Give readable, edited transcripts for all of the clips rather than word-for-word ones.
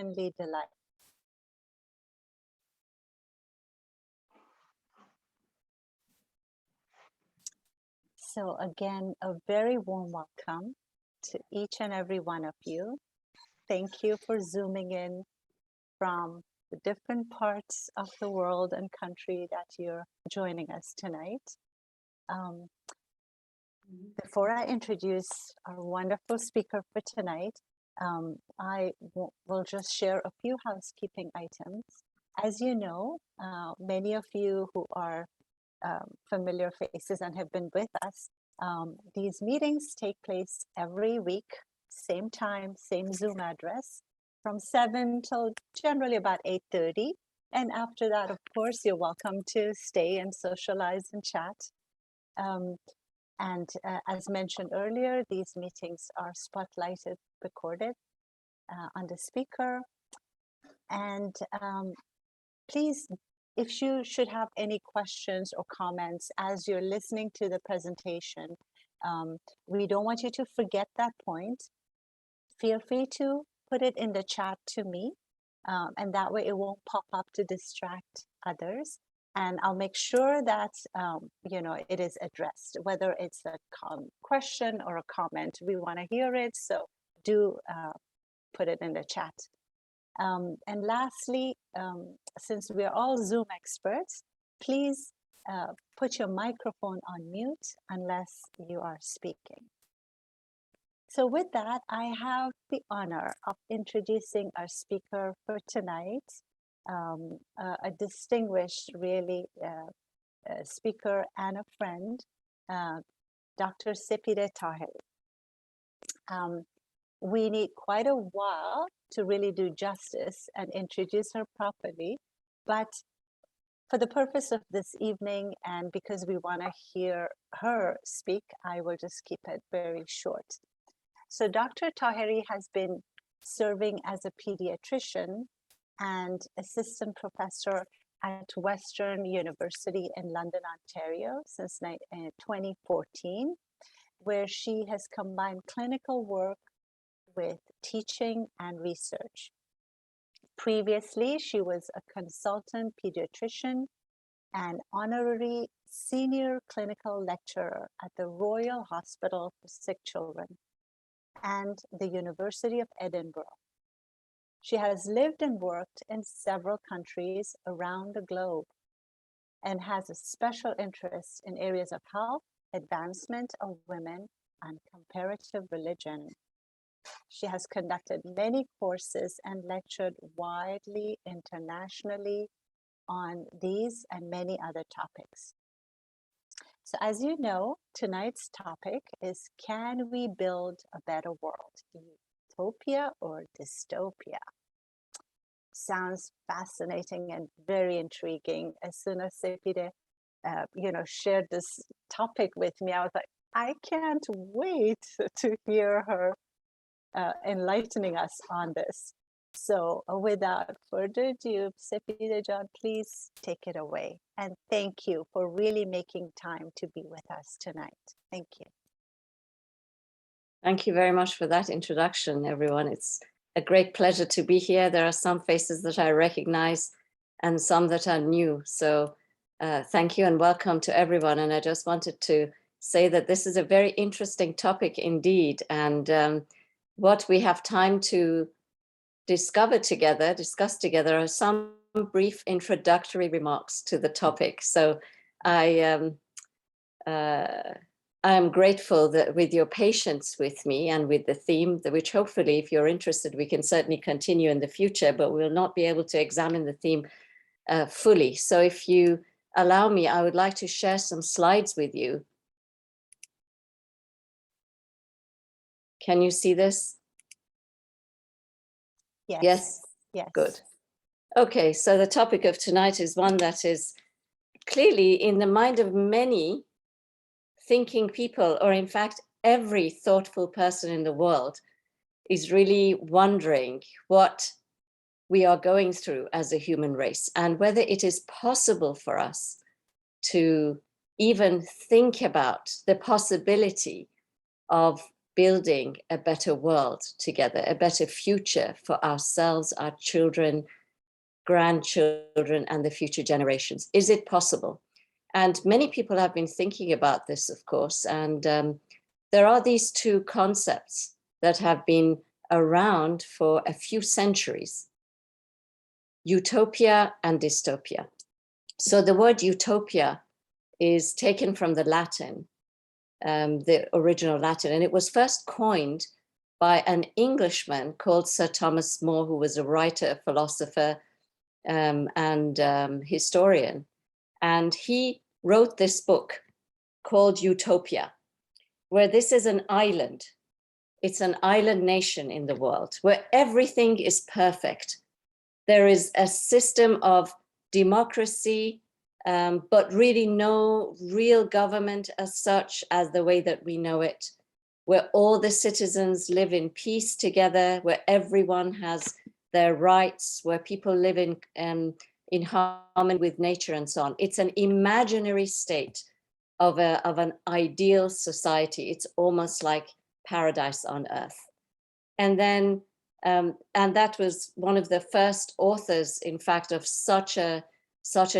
genuinely delight. So again, a very warm welcome to each and every one of you. Thank you for zooming in from the different parts of the world and country that you're joining us tonight. Before I introduce our wonderful speaker for tonight, I will just share a few housekeeping items. As you know, many of you who are familiar faces and have been with us, these meetings take place every week, same time, same Zoom address, from 7 till generally about 8:30. And after that, of course, you're welcome to stay and socialize and chat. As mentioned earlier, these meetings are spotlighted, recorded on the speaker. And please, if you should have any questions or comments as you're listening to the presentation, we don't want you to forget that point. Feel free to put it in the chat to me, and that way it won't pop up to distract others. And I'll make sure that it is addressed, whether it's a question or a comment. We want to hear it, so do put it in the chat. And lastly, since we're all Zoom experts, please put your microphone on mute unless you are speaking. So with that, I have the honor of introducing our speaker for tonight, a distinguished, really, speaker and a friend, Dr. Sepideh Taheri. We need quite a while to really do justice and introduce her properly, but for the purpose of this evening and because we want to hear her speak, I will just keep it very short. So Dr. Taheri has been serving as a pediatrician and assistant professor at Western University in London, Ontario since 2014, where she has combined clinical work with teaching and research. Previously, she was a consultant pediatrician and honorary senior clinical lecturer at the Royal Hospital for Sick Children and the University of Edinburgh. She has lived and worked in several countries around the globe and has a special interest in areas of health, advancement of women, and comparative religion. She has conducted many courses and lectured widely internationally on these and many other topics. So as you know, tonight's topic is, can we build a better world? Utopia or dystopia? Sounds fascinating and very intriguing. As soon as Sepideh, shared this topic with me, I was like, I can't wait to hear her enlightening us on this. So without further ado, Sepideh John, please take it away. And thank you for really making time to be with us tonight. Thank you. Thank you very much for that introduction, everyone. It's a great pleasure to be here. There are some faces that I recognize and some that are new. So thank you and welcome to everyone. And I just wanted to say that this is a very interesting topic indeed. And what we have time to discuss together are some brief introductory remarks to the topic. So I am grateful that with your patience with me and with the theme, which hopefully, if you're interested, we can certainly continue in the future, but we'll not be able to examine the theme fully. So if you allow me, I would like to share some slides with you. Can you see this? Yes. Yes? Yes. Good. Okay, so the topic of tonight is one that is clearly in the mind of many thinking people, or in fact, every thoughtful person in the world is really wondering what we are going through as a human race and whether it is possible for us to even think about the possibility of building a better world together, a better future for ourselves, our children, grandchildren, and the future generations? Is it possible? And many people have been thinking about this, of course, and there are these two concepts that have been around for a few centuries: utopia and dystopia. So the word utopia is taken from the Latin, the original Latin, and it was first coined by an Englishman called Sir Thomas More, who was a writer, philosopher, and historian. And he wrote this book called Utopia, where this is an island. It's an island nation in the world where everything is perfect. There is a system of democracy, but really no real government as such as the way that we know it, where all the citizens live in peace together, where everyone has their rights, where people live in harmony with nature and so on. It's an imaginary state of an ideal society. It's almost like paradise on earth. And then, and that was one of the first authors, in fact, of such an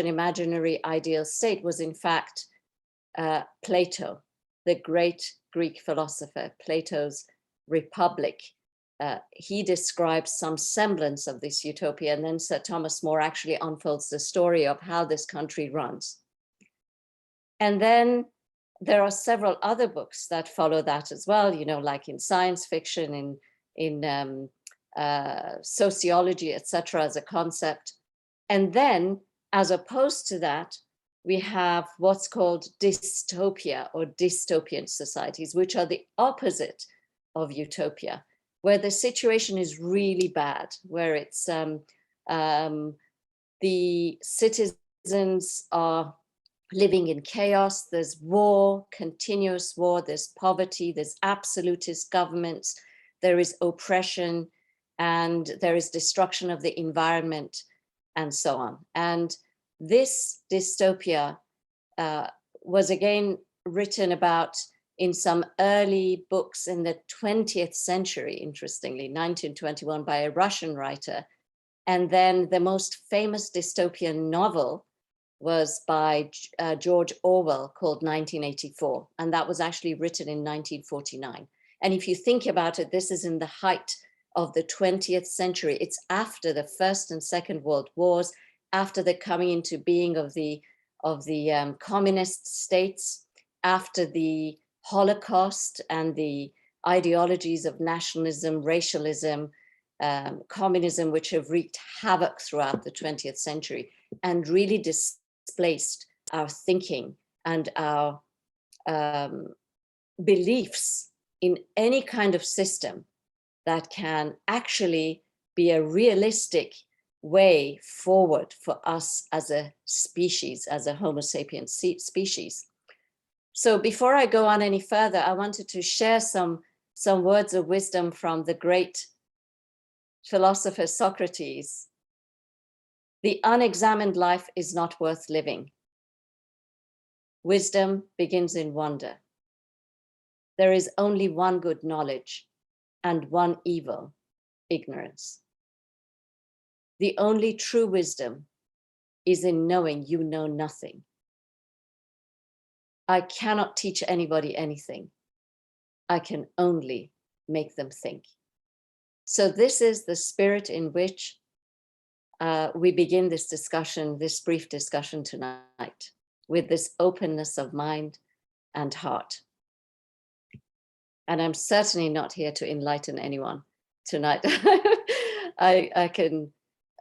imaginary ideal state was, in fact, Plato, the great Greek philosopher. Plato's Republic. He describes some semblance of this utopia, and then Sir Thomas More actually unfolds the story of how this country runs. And then there are several other books that follow that as well, you know, like in science fiction, in sociology, etc., as a concept. And then, as opposed to that, we have what's called dystopia or dystopian societies, which are the opposite of utopia, where the situation is really bad, where it's the citizens are living in chaos, there's war, continuous war, there's poverty, there's absolutist governments, there is oppression, and there is destruction of the environment, and so on. And this dystopia was again written about in some early books in the 20th century, interestingly, 1921, by a Russian writer. And then the most famous dystopian novel was by George Orwell, called 1984. And that was actually written in 1949. And if you think about it, this is in the height of the 20th century. It's after the First and Second World Wars, after the coming into being of the communist states, after the Holocaust and the ideologies of nationalism, racialism, communism, which have wreaked havoc throughout the 20th century and really displaced our thinking and our beliefs in any kind of system that can actually be a realistic way forward for us as a species, as a Homo sapiens species. So before I go on any further, I wanted to share some words of wisdom from the great philosopher Socrates. The unexamined life is not worth living. Wisdom begins in wonder. There is only one good knowledge and one evil, ignorance. The only true wisdom is in knowing you know nothing. I cannot teach anybody anything. I can only make them think. So this is the spirit in which we begin this discussion, this brief discussion tonight, with this openness of mind and heart. And I'm certainly not here to enlighten anyone tonight. I can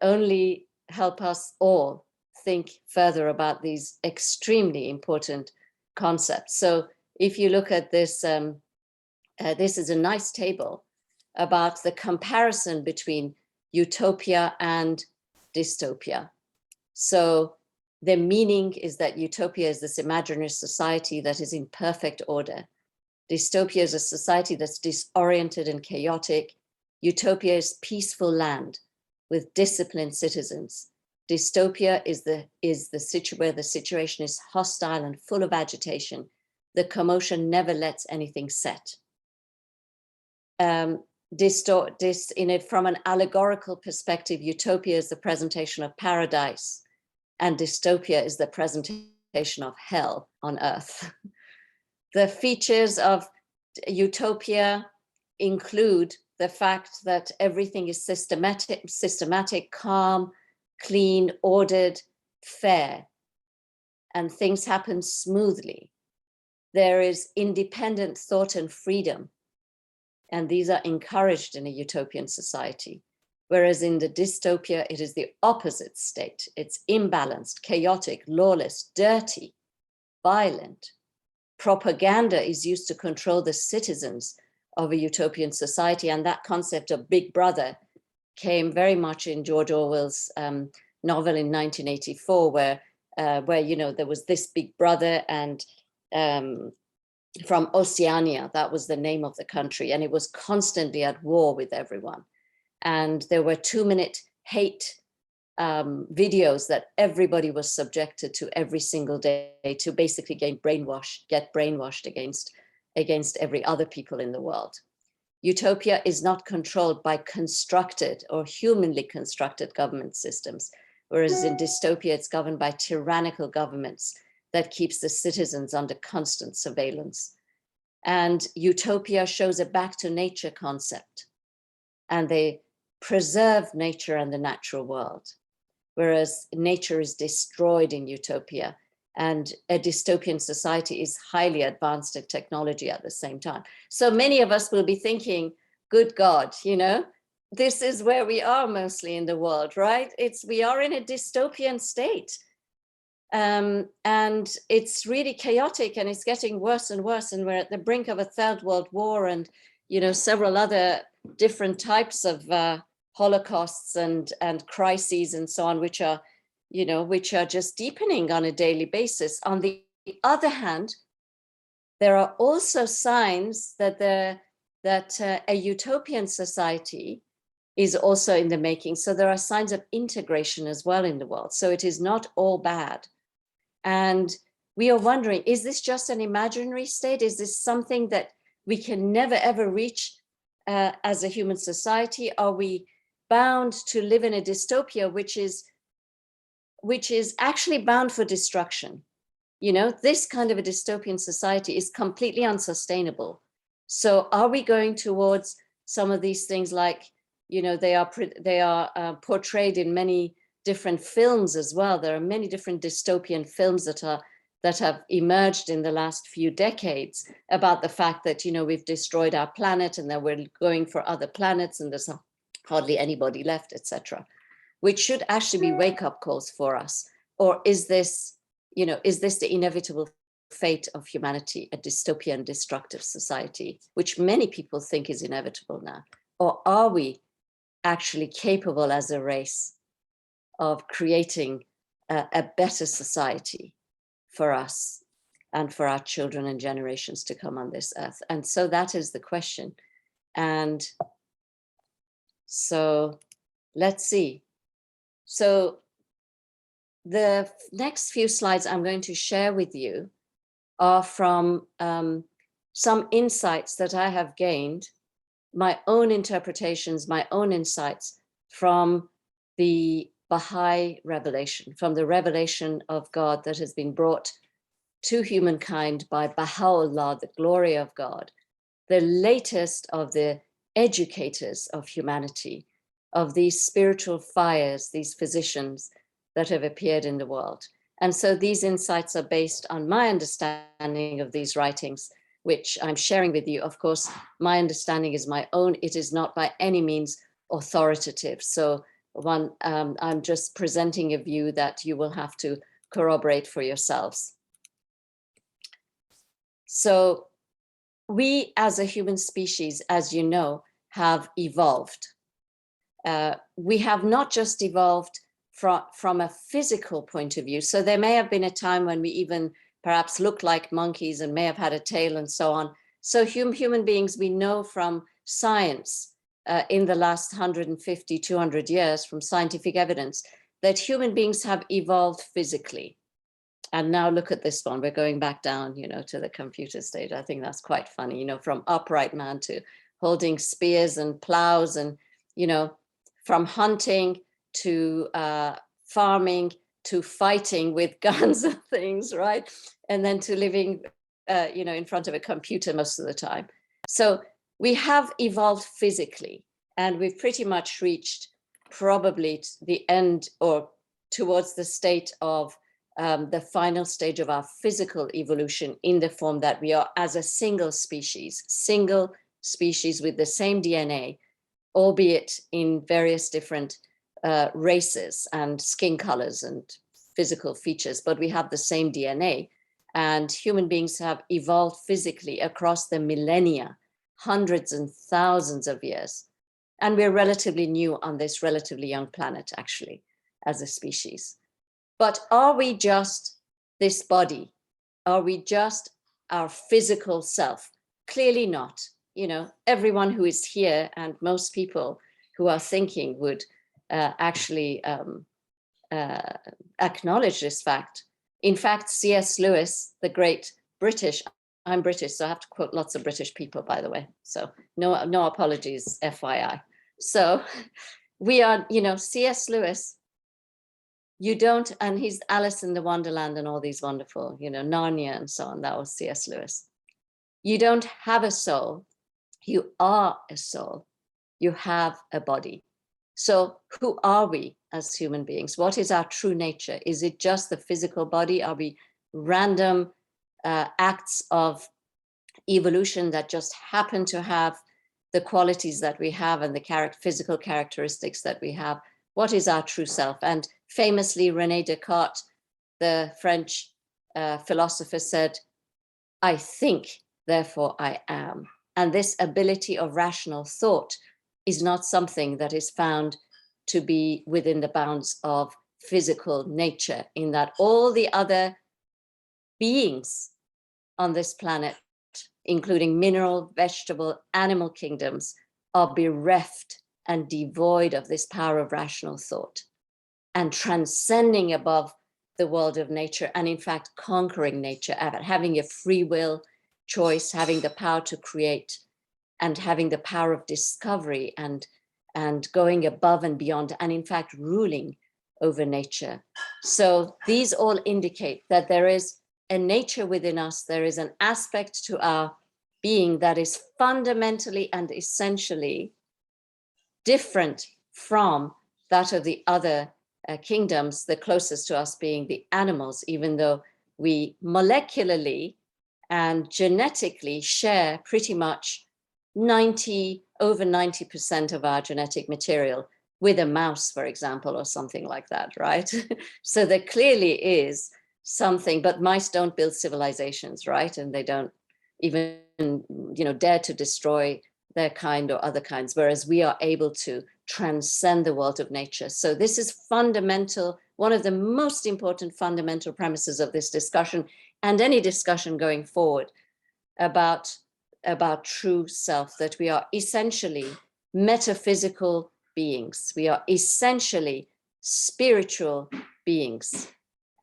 only help us all think further about these extremely important concepts. So if you look at this, this is a nice table about the comparison between utopia and dystopia. So the meaning is that utopia is this imaginary society that is in perfect order. Dystopia is a society that's disoriented and chaotic. Utopia is peaceful land with disciplined citizens. Dystopia is where the situation is hostile and full of agitation. The commotion never lets anything set. from an allegorical perspective, utopia is the presentation of paradise, and dystopia is the presentation of hell on earth. The features of utopia include the fact that everything is systematic, calm, clean, ordered, fair, and things happen smoothly. There is independent thought and freedom, and these are encouraged in a utopian society. Whereas in the dystopia, it is the opposite state. It's imbalanced, chaotic, lawless, dirty, violent. Propaganda is used to control the citizens of a utopian society, and that concept of Big Brother came very much in George Orwell's novel in 1984, where there was this Big Brother, and from Oceania, that was the name of the country, and it was constantly at war with everyone. And there were 2-minute hate videos that everybody was subjected to every single day to basically get brainwashed against every other people in the world. Utopia is not controlled by constructed or humanly constructed government systems, whereas in dystopia, it's governed by tyrannical governments that keeps the citizens under constant surveillance. And utopia shows a back to nature concept, and they preserve nature and the natural world, whereas nature is destroyed in utopia, and a dystopian society is highly advanced in technology at the same time. So many of us will be thinking, good God, this is where we are mostly in the world, right? We are in a dystopian state. And it's really chaotic, and it's getting worse and worse, and we're at the brink of a third world war, and several other different types of holocausts and crises and so on, which are just deepening on a daily basis. On the other hand, there are also signs that a utopian society is also in the making. So there are signs of integration as well in the world. So it is not all bad. And we are wondering, is this just an imaginary state? Is this something that we can never, ever reach as a human society? Are we bound to live in a dystopia, which is actually bound for destruction? This kind of a dystopian society is completely unsustainable. So are we going towards some of these things, like, they are portrayed in many different films as well. There are many different dystopian films that have emerged in the last few decades about the fact that, we've destroyed our planet, and that we're going for other planets, and there's hardly anybody left, etc., which should actually be wake-up calls for us. Or is this the inevitable fate of humanity, a dystopian, destructive society, which many people think is inevitable now? Or are we actually capable as a race of creating a better society for us and for our children and generations to come on this earth? And so that is the question. And so let's see. So the next few slides I'm going to share with you are from some insights that I have gained, my own interpretations, my own insights from the Baha'i revelation, from the revelation of God that has been brought to humankind by Baha'u'llah, the glory of God, the latest of the educators of humanity, of these spiritual fires, these physicians that have appeared in the world. And so these insights are based on my understanding of these writings, which I'm sharing with you. Of course, my understanding is my own. It is not by any means authoritative. So I'm just presenting a view that you will have to corroborate for yourselves. So we as a human species, as you know, have evolved. We have not just evolved from a physical point of view. So there may have been a time when we even perhaps looked like monkeys and may have had a tail and so on. So human beings, we know from science in the last 150, 200 years, from scientific evidence, that human beings have evolved physically. And now look at this one. We're going back down, to the computer stage. I think that's quite funny, from upright man to holding spears and plows and, from hunting to farming to fighting with guns and things, right? And then to living, in front of a computer most of the time. So we have evolved physically, and we've pretty much reached probably the end or towards the state of the final stage of our physical evolution in the form that we are as a single species with the same DNA, albeit in various different races and skin colors and physical features, but we have the same DNA. And human beings have evolved physically across the millennia, hundreds and thousands of years. And we're relatively new on this relatively young planet, actually, as a species. But are we just this body? Are we just our physical self? Clearly not. Everyone who is here and most people who are thinking would actually acknowledge this fact. In fact, C.S. Lewis, the great British, I'm British, so I have to quote lots of British people, by the way. So no apologies, FYI. So we are, C.S. Lewis, you don't, and he's Alice in the Wonderland and all these wonderful, Narnia and so on. That was C.S. Lewis. You don't have a soul. You are a soul. You have a body. So who are we as human beings? What is our true nature? Is it just the physical body? Are we random acts of evolution that just happen to have the qualities that we have and the physical characteristics that we have? What is our true self? And famously, René Descartes, the French philosopher, said, "I think, therefore I am." And this ability of rational thought is not something that is found to be within the bounds of physical nature, in that all the other beings on this planet, including mineral, vegetable, animal kingdoms, are bereft and devoid of this power of rational thought and transcending above the world of nature, and in fact conquering nature, having a free will choice, having the power to create, and having the power of discovery and going above and beyond, and in fact ruling over nature. So these all indicate that there is a nature within us, there is an aspect to our being that is fundamentally and essentially different from that of the other kingdoms, the closest to us being the animals, even though we molecularly and genetically share pretty much over 90% of our genetic material with a mouse, for example, or something like that, right? So there clearly is something, but mice don't build civilizations, right? And they don't even, dare to destroy their kind or other kinds, whereas we are able to transcend the world of nature. So this is fundamental, one of the most important fundamental premises of this discussion and any discussion going forward about true self, that we are essentially metaphysical beings. We are essentially spiritual beings.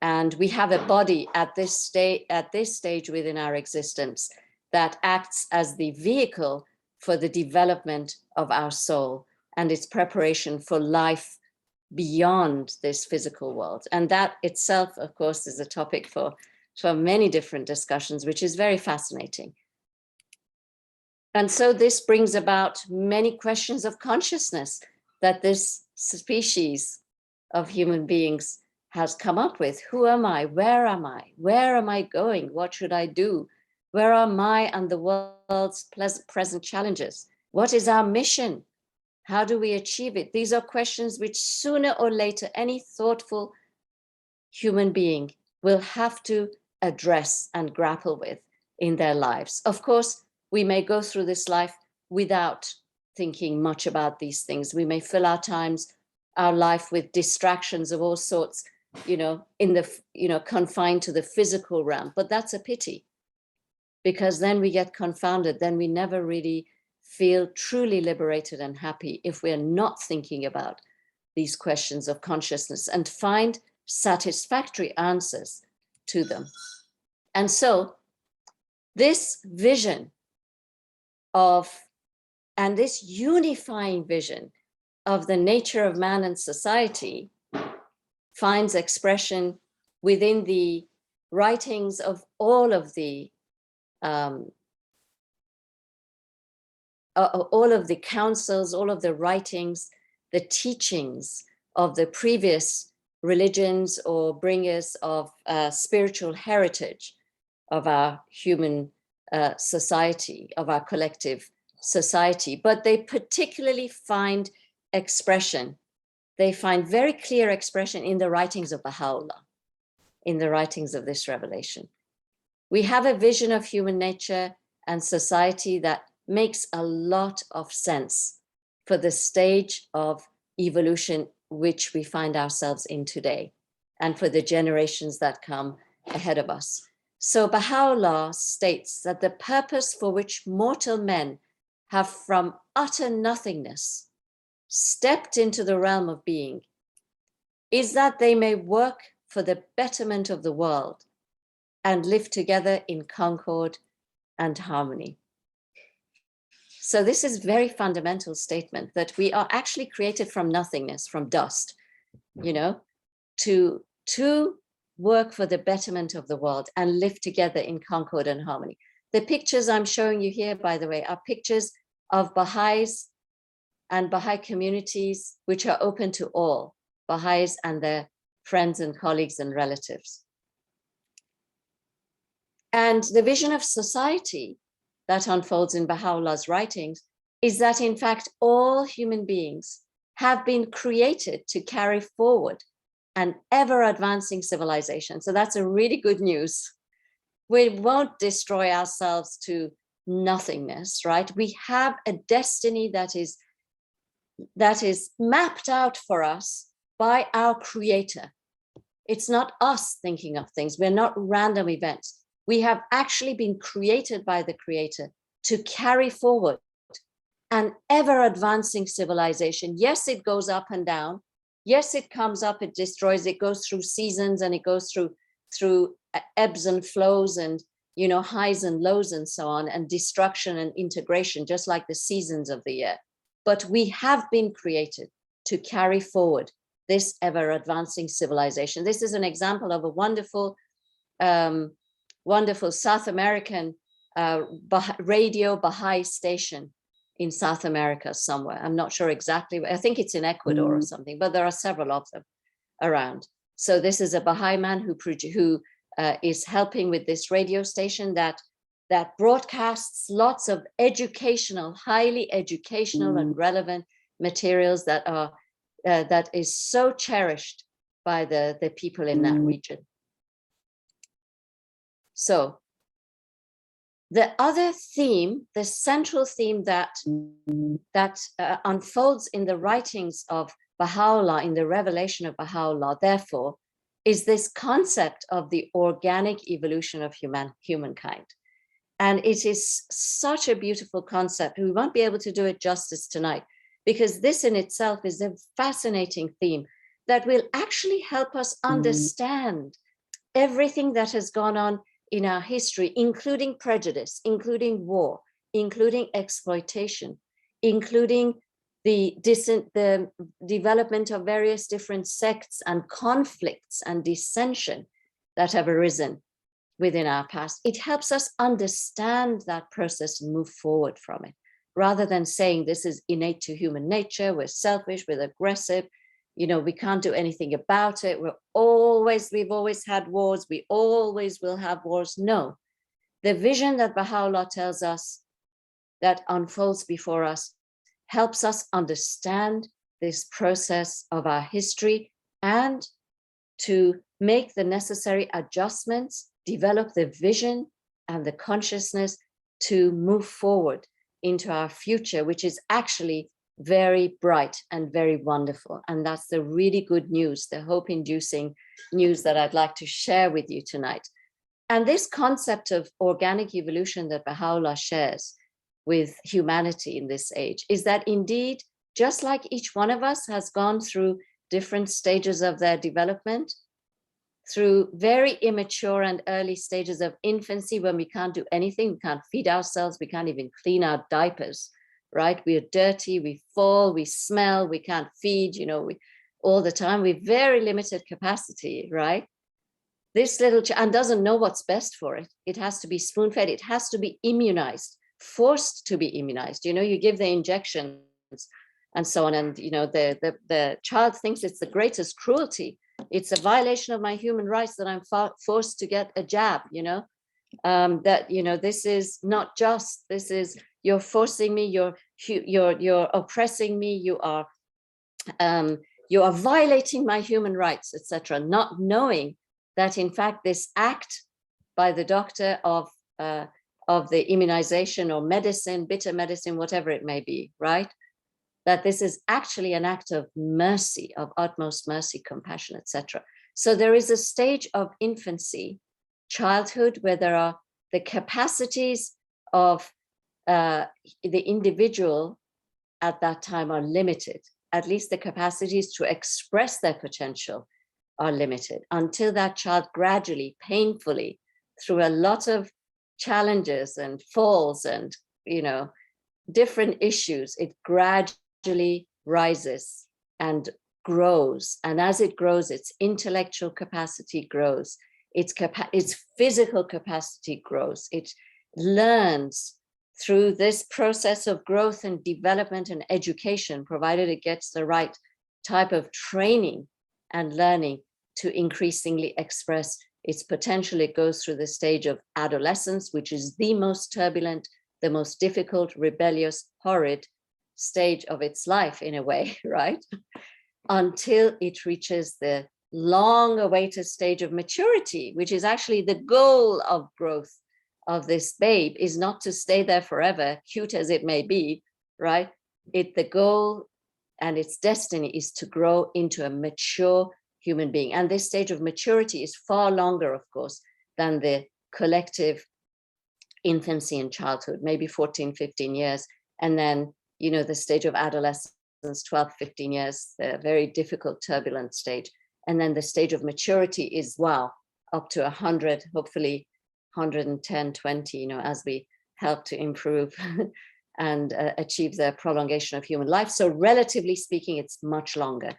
And we have a body at this stage within our existence that acts as the vehicle for the development of our soul and its preparation for life beyond this physical world. And that itself, of course, is a topic for many different discussions, which is very fascinating. And so this brings about many questions of consciousness that this species of human beings has come up with. Who am I? Where am I? Where am I going? What should I do? Where are my and the world's present challenges? What is our mission? How do we achieve it? These are questions which sooner or later any thoughtful human being will have to address and grapple with in their lives. Of course, we may go through this life without thinking much about these things. We may fill our life with distractions of all sorts, confined to the physical realm. But that's a pity, because then we get confounded. Then we never really feel truly liberated and happy if we're not thinking about these questions of consciousness and find satisfactory answers to them. And so this vision of And this unifying vision of the nature of man and society finds expression within the writings of all of the councils, all of the writings, the teachings of the previous religions or bringers of spiritual heritage of our human society, of our collective society. But they particularly find expression. They find very clear expression in the writings of Baha'u'llah, in the writings of this revelation. We have a vision of human nature and society that makes a lot of sense for the stage of evolution which we find ourselves in today, and for the generations that come ahead of us. So Baha'u'llah states that the purpose for which mortal men have from utter nothingness stepped into the realm of being is that they may work for the betterment of the world and live together in concord and harmony. So this is a very fundamental statement, that we are actually created from nothingness, from dust, to work for the betterment of the world and live together in concord and harmony. The pictures I'm showing you here, by the way, are pictures of Baha'is and Baha'i communities, which are open to all, Baha'is and their friends and colleagues and relatives. And the vision of society that unfolds in Baha'u'llah's writings is that, in fact, all human beings have been created to carry forward an ever-advancing civilization. So that's a really good news. We won't destroy ourselves to nothingness, right? We have a destiny that is mapped out for us by our Creator. It's not us thinking of things. We're not random events. We have actually been created by the Creator to carry forward an ever-advancing civilization. Yes, it goes up and down. Yes, it comes up, it destroys, it goes through seasons, and it goes through ebbs and flows, and highs and lows and so on, and destruction and integration, just like the seasons of the year. But we have been created to carry forward this ever-advancing civilization. This is an example of a wonderful South American radio Baha'i station in South America somewhere. I'm not sure exactly. I think it's in Ecuador or something, but there are several of them around. So this is a Baha'i man who is helping with this radio station that broadcasts lots of educational, highly educational and relevant materials that is so cherished by the people in that region. So the other theme, the central theme that unfolds in the writings of Baha'u'llah, in the revelation of Baha'u'llah, therefore, is this concept of the organic evolution of humankind. And it is such a beautiful concept. We won't be able to do it justice tonight, because this in itself is a fascinating theme that will actually help us understand everything that has gone on in our history, including prejudice, including war, including exploitation, including the development of various different sects and conflicts and dissension that have arisen within our past. It helps us understand that process and move forward from it, rather than saying this is innate to human nature, we're selfish, we're aggressive, we can't do anything about it. We've always had wars. We always will have wars. No, the vision that Baha'u'llah tells us, that unfolds before us, helps us understand this process of our history and to make the necessary adjustments, develop the vision and the consciousness to move forward into our future, which is actually very bright and very wonderful. And that's the really good news, the hope-inducing news that I'd like to share with you tonight. And this concept of organic evolution that Baha'u'llah shares with humanity in this age is that indeed, just like each one of us has gone through different stages of their development, through very immature and early stages of infancy when we can't do anything, we can't feed ourselves, we can't even clean our diapers, right? We are dirty, we fall, we smell, we can't feed, all the time. We've very limited capacity, right? This little child doesn't know what's best for it. It has to be spoon-fed. It has to be immunized, forced to be immunized. You give the injections and so on, and the child thinks it's the greatest cruelty. It's a violation of my human rights that I'm forced to get a jab. This is not just. This is, you're forcing me. You're oppressing me. You are violating my human rights, etc. Not knowing that in fact this act by the doctor of the immunization or medicine, bitter medicine, whatever it may be, right? That this is actually an act of mercy, of utmost mercy, compassion, etc. So there is a stage of infancy, childhood, where there are the capacities of the individual at that time are limited. At least the capacities to express their potential are limited, until that child gradually, painfully, through a lot of challenges and falls and different issues, it gradually rises and grows. And as it grows, its intellectual capacity grows, its physical capacity grows. It learns through this process of growth and development and education, provided it gets the right type of training and learning to increasingly express its potential. It goes through the stage of adolescence, which is the most turbulent, the most difficult, rebellious, horrid stage of its life in a way, right? Until it reaches the long-awaited stage of maturity, which is actually the goal of growth of this babe, is not to stay there forever, cute as it may be, right? The goal and its destiny is to grow into a mature human being. And this stage of maturity is far longer, of course, than the collective infancy and childhood, maybe 14, 15 years. And then, the stage of adolescence, 12, 15 years, the very difficult, turbulent stage. And then the stage of maturity is, wow, up to 100, hopefully 110, 20, as we help to improve and achieve the prolongation of human life. So relatively speaking, it's much longer.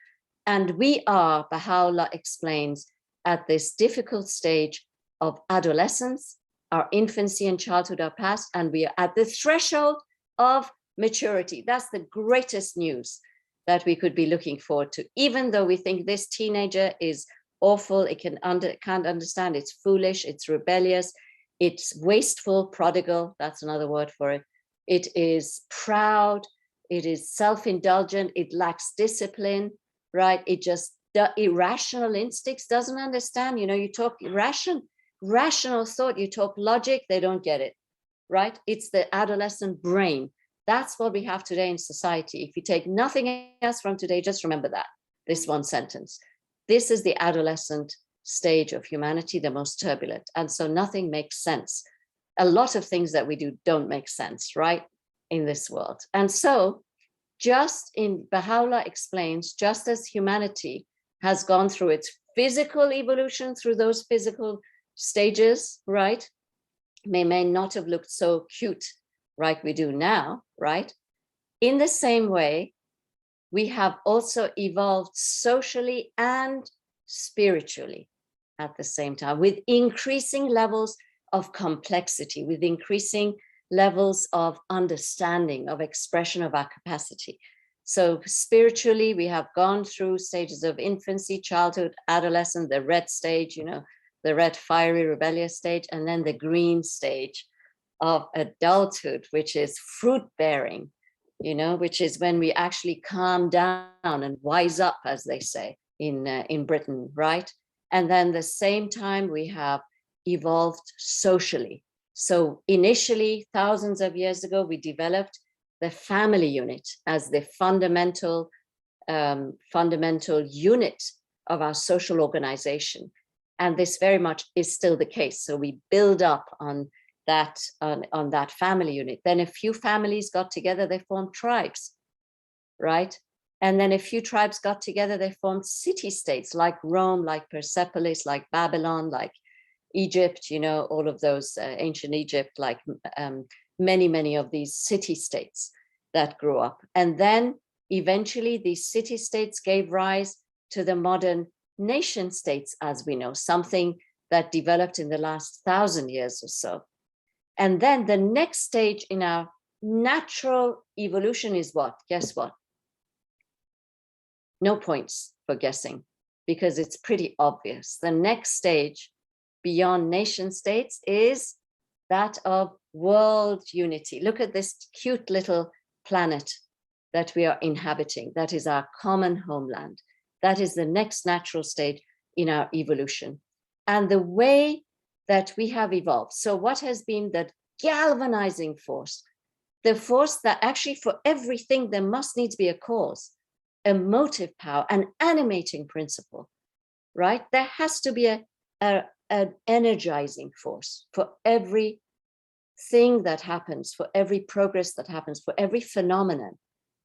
And we are, Baha'u'llah explains, at this difficult stage of adolescence. Our infancy and childhood are past, and we are at the threshold of maturity. That's the greatest news that we could be looking forward to. Even though we think this teenager is awful, it can't understand, it's foolish, it's rebellious, it's wasteful, prodigal, that's another word for it. It is proud, it is self-indulgent, it lacks discipline, right? It just, the irrational instincts, doesn't understand. You talk rational thought, you talk logic, they don't get it, right? It's the adolescent brain. That's what we have today in society. If you take nothing else from today, just remember that, this one sentence. This is the adolescent stage of humanity, the most turbulent. And so nothing makes sense. A lot of things that we do don't make sense, right, in this world. And so Baha'u'llah explains, just as humanity has gone through its physical evolution, through those physical stages, right, may not have looked so cute like we do now, right? In the same way, we have also evolved socially and spiritually at the same time, with increasing levels of complexity, with increasing levels of understanding, of expression of our capacity. So spiritually, we have gone through stages of infancy, childhood, adolescence, the red stage, the red, fiery, rebellious stage, and then the green stage of adulthood, which is fruit bearing, which is when we actually calm down and wise up, as they say in Britain, right? And then the same time we have evolved socially. So initially, thousands of years ago, we developed the family unit as the fundamental unit of our social organization. And this very much is still the case. So we build up on that family unit. Then a few families got together, they formed tribes, right? And then a few tribes got together, they formed city-states like Rome, like Persepolis, like Babylon, like Egypt, all of those ancient Egypt, like many of these city-states. that grew up. And then eventually these city-states gave rise to the modern nation states, as we know, something that developed in the last 1,000 years or so. And then the next stage in our natural evolution is what? Guess what? No points for guessing, because it's pretty obvious. The next stage beyond nation states is that of world unity. Look at this cute little planet that we are inhabiting. That is our common homeland. That is the next natural stage in our evolution. And the way that we have evolved. So what has been the galvanizing force? The force that actually for everything there must need to be a cause, a motive power, an animating principle, right? There has to be an energizing force for every thing that happens, for every progress that happens, for every phenomenon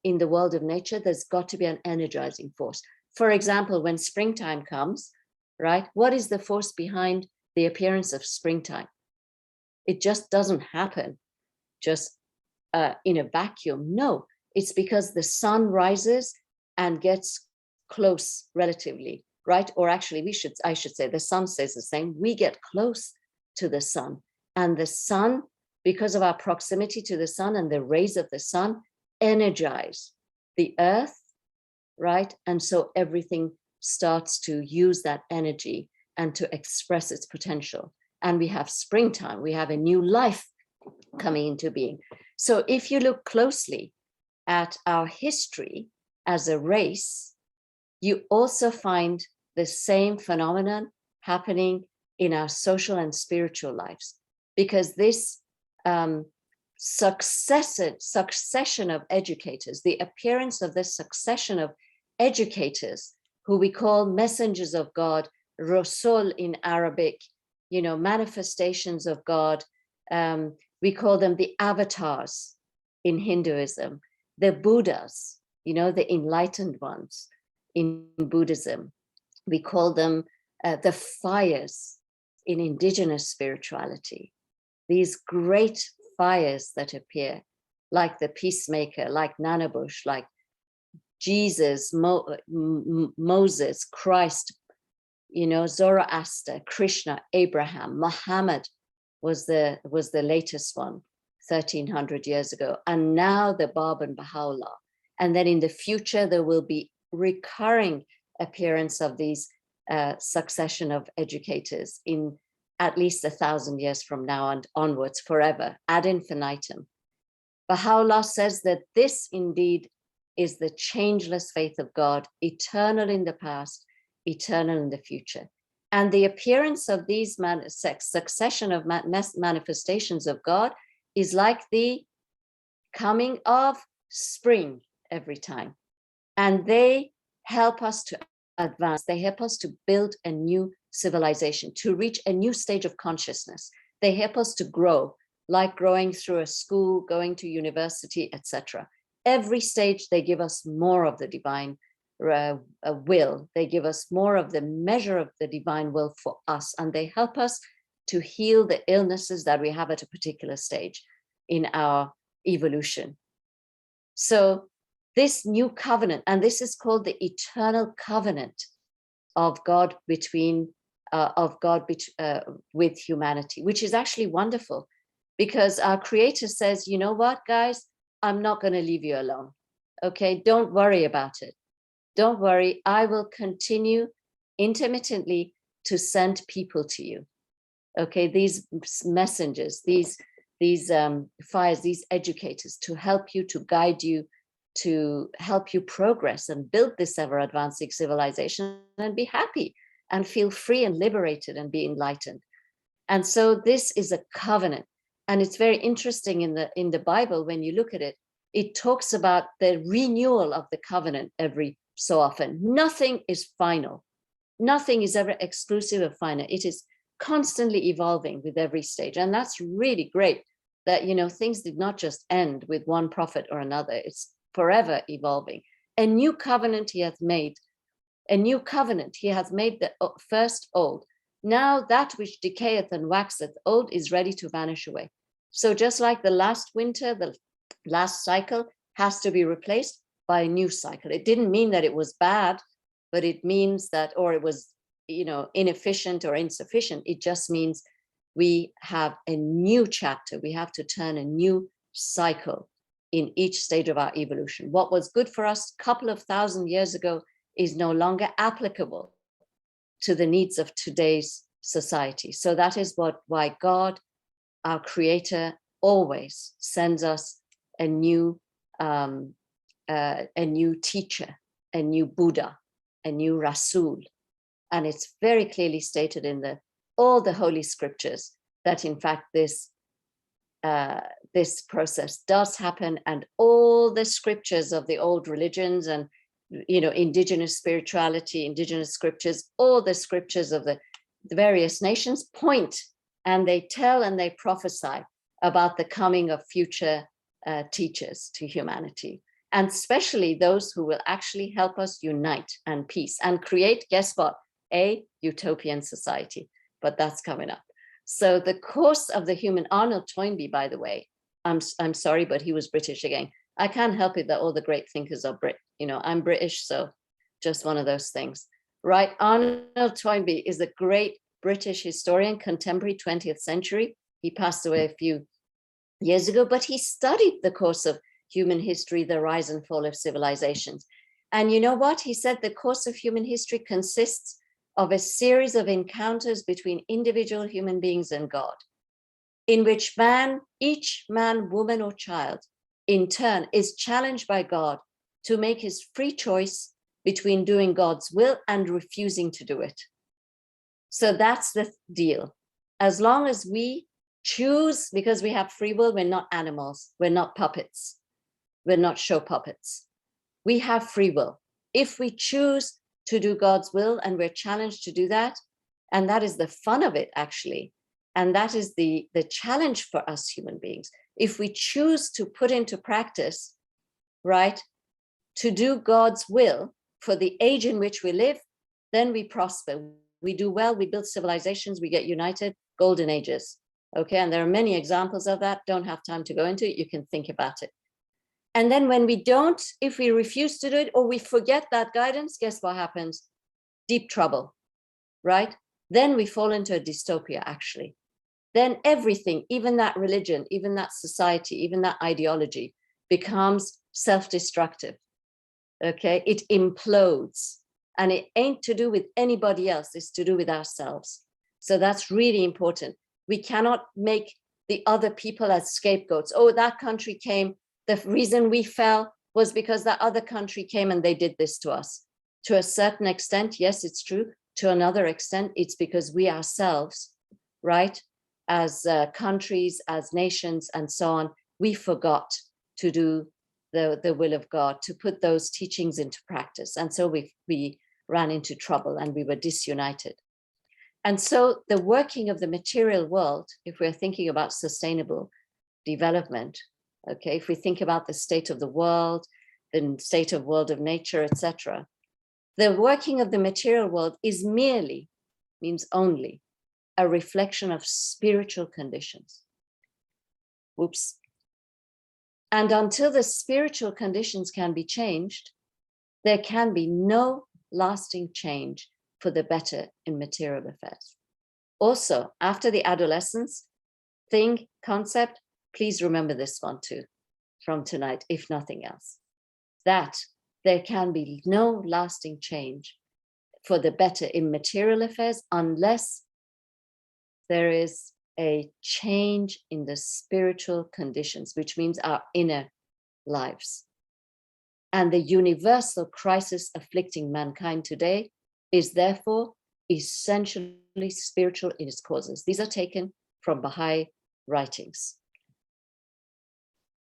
in the world of nature. There's got to be an energizing force. For example, when springtime comes, right, what is the force behind the appearance of springtime? It just doesn't happen just in a vacuum. No, it's because the sun rises and gets close relatively, right? Or actually, I should say the sun says the same. We get close to the sun, and the sun, because of our proximity to the sun and the rays of the sun, energize the earth, right? And so everything starts to use that energy and to express its potential. And we have springtime, we have a new life coming into being. So if you look closely at our history as a race, you also find the same phenomenon happening in our social and spiritual lives, because this succession of educators, the appearance of this succession of educators who we call messengers of God, Rasul in Arabic, you know, manifestations of God. We call them the avatars in Hinduism, the Buddhas, you know, the enlightened ones in Buddhism. We call them the fires in indigenous spirituality. These great fires that appear, like the peacemaker, like Nanabush, like Jesus, Moses, Christ, you know, Zoroaster, Krishna, Abraham, Muhammad was the latest one 1,300 years ago. And now the Bab and Baha'u'llah. And then in the future, there will be recurring appearance of these succession of educators in at least 1,000 years from now and onwards, forever, ad infinitum. Baha'u'llah says that this indeed is the changeless faith of God, eternal in the past, eternal in the future. And the appearance of these succession of manifestations of God is like the coming of spring every time. And they help us to advance. They help us to build a new civilization, to reach a new stage of consciousness. They help us to grow, like growing through a school, going to university, etc. Every stage, they give us more of the divine will. They give us more of the measure of the divine will for us, and they help us to heal the illnesses that we have at a particular stage in our evolution. So this new covenant, and this is called the eternal covenant of God with humanity, which is actually wonderful, because our Creator says, you know what, guys, I'm not going to leave you alone. Okay, don't worry about it. Don't worry, I will continue intermittently to send people to you. Okay, these messengers, these fires, these educators, to help you, to guide you, to help you progress and build this ever advancing civilization and be happy and feel free and liberated and be enlightened. And so this is a covenant. And it's very interesting in the Bible, when you look at it, it talks about the renewal of the covenant every so often. Nothing is final. Nothing is ever exclusive or final. It is constantly evolving with every stage. And that's really great that, you know, things did not just end with one prophet or another. It's forever evolving. A new covenant he hath made. A new covenant he hath made, the first old. Now that which decayeth and waxeth old is ready to vanish away. So just like the last winter, the last cycle, has to be replaced by a new cycle. It didn't mean that it was bad, but it means that, or it was, inefficient or insufficient. It just means we have a new chapter. We have to turn a new cycle in each stage of our evolution. What was good for us a couple of thousand years ago is no longer applicable to the needs of today's society. So that is why God, our creator, always sends us a new teacher, a new Buddha, a new Rasul. And it's very clearly stated in all the holy scriptures that in fact this process does happen, and all the scriptures of the old religions and indigenous spirituality, indigenous scriptures, all the scriptures of the various nations point, and they tell and they prophesy about the coming of future teachers to humanity, and especially those who will actually help us unite and peace and create, guess what, a utopian society. But that's coming up. So the course of the human, Arnold Toynbee, by the way, I'm sorry, but he was British again. I can't help it that all the great thinkers are Brit. I'm British, so just one of those things, right? Arnold Toynbee is a great British historian, contemporary 20th century. He passed away a few years ago, but he studied the course of human history, the rise and fall of civilizations. And you know what? He said the course of human history consists of a series of encounters between individual human beings and God, in which each man, woman, or child, in turn, is challenged by God to make his free choice between doing God's will and refusing to do it. So that's the deal. As long as we choose, because we have free will, we're not animals, we're not puppets, we're not show puppets. We have free will. If we choose to do God's will, and we're challenged to do that, and that is the fun of it, actually, and that is the challenge for us human beings. If we choose to put into practice, right, to do God's will for the age in which we live, then we prosper. We do well, we build civilizations, we get united, golden ages. Okay, and there are many examples of that. Don't have time to go into it. You can think about it. And then when we don't, if we refuse to do it or we forget that guidance, guess what happens? Deep trouble, right? Then we fall into a dystopia, actually. Then everything, even that religion, even that society, even that ideology becomes self-destructive, okay? It implodes, and it ain't to do with anybody else, it's to do with ourselves. So that's really important. We cannot make the other people as scapegoats. Oh, that country came, the reason we fell was because that other country came and they did this to us. To a certain extent, yes, it's true. To another extent, it's because we ourselves, right, as countries, as nations, and so on, we forgot to do the will of God, to put those teachings into practice. And so we ran into trouble and we were disunited. And so the working of the material world, if we're thinking about sustainable development, okay, if we think about the state of the world, the state of world of nature, etc., the working of the material world is merely, means only, a reflection of spiritual conditions. Whoops. And until the spiritual conditions can be changed, there can be no lasting change for the better in material affairs. Also, after the adolescence concept, please remember this one too, from tonight, if nothing else, that there can be no lasting change for the better in material affairs unless there is a change in the spiritual conditions, which means our inner lives. And the universal crisis afflicting mankind today is therefore essentially spiritual in its causes. These are taken from Baha'i writings.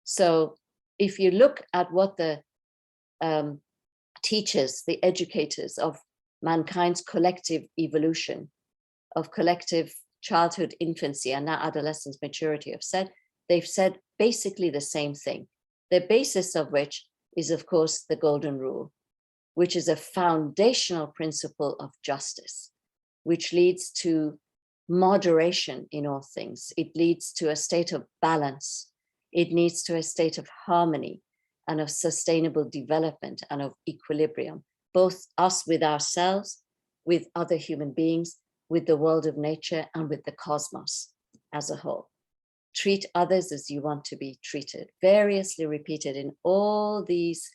So if you look at what the teachers, the educators of mankind's collective evolution, of collective childhood, infancy, and now adolescence, maturity have said, they've said basically the same thing. The basis of which is, of course, the golden rule, which is a foundational principle of justice, which leads to moderation in all things. It leads to a state of balance. It leads to a state of harmony. and of sustainable development and of equilibrium, both us with ourselves, with other human beings, with the world of nature, and with the cosmos as a whole. Treat others as you want to be treated, variously repeated in all these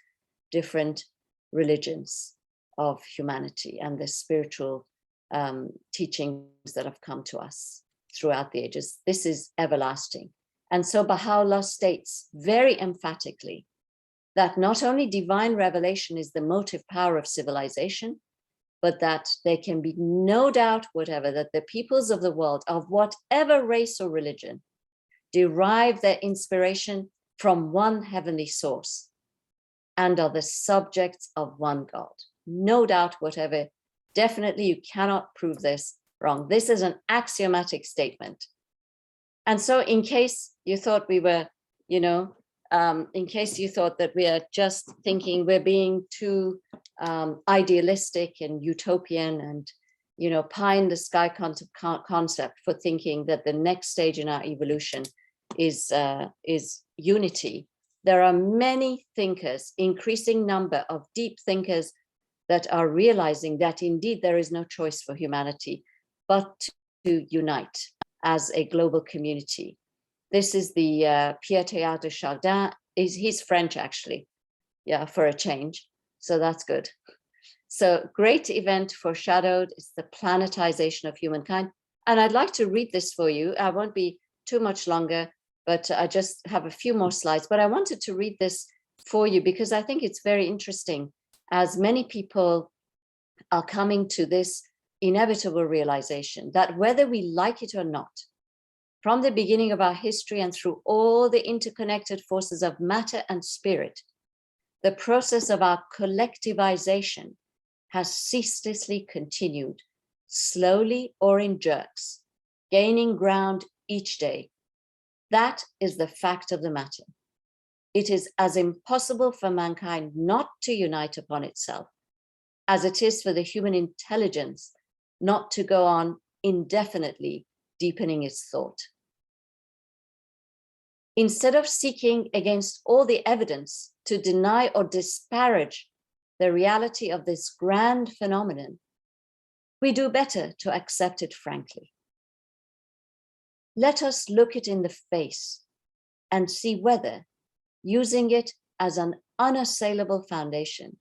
different religions of humanity and the spiritual teachings that have come to us throughout the ages. This is everlasting. And so Baha'u'llah states very emphatically that not only divine revelation is the motive power of civilization, but that there can be no doubt whatever that the peoples of the world, of whatever race or religion, derive their inspiration from one heavenly source and are the subjects of one God. No doubt whatever. Definitely, you cannot prove this wrong. This is an axiomatic statement. And so in case you thought we were, in case you thought that we are just thinking we're being too idealistic and utopian and, pie in the sky concept for thinking that the next stage in our evolution is unity. There are many thinkers, increasing number of deep thinkers that are realizing that indeed there is no choice for humanity but to unite as a global community. This is the Pierre Teilhard de Chardin. He's French, actually, for a change. So that's good. So great event foreshadowed. It's the planetization of humankind. And I'd like to read this for you. I won't be too much longer, but I just have a few more slides. But I wanted to read this for you because I think it's very interesting, as many people are coming to this inevitable realization that whether we like it or not, from the beginning of our history and through all the interconnected forces of matter and spirit, the process of our collectivization has ceaselessly continued, slowly or in jerks, gaining ground each day. That is the fact of the matter. It is as impossible for mankind not to unite upon itself as it is for the human intelligence not to go on indefinitely deepening its thought. Instead of seeking against all the evidence to deny or disparage the reality of this grand phenomenon, we do better to accept it frankly. Let us look it in the face and see whether, using it as an unassailable foundation,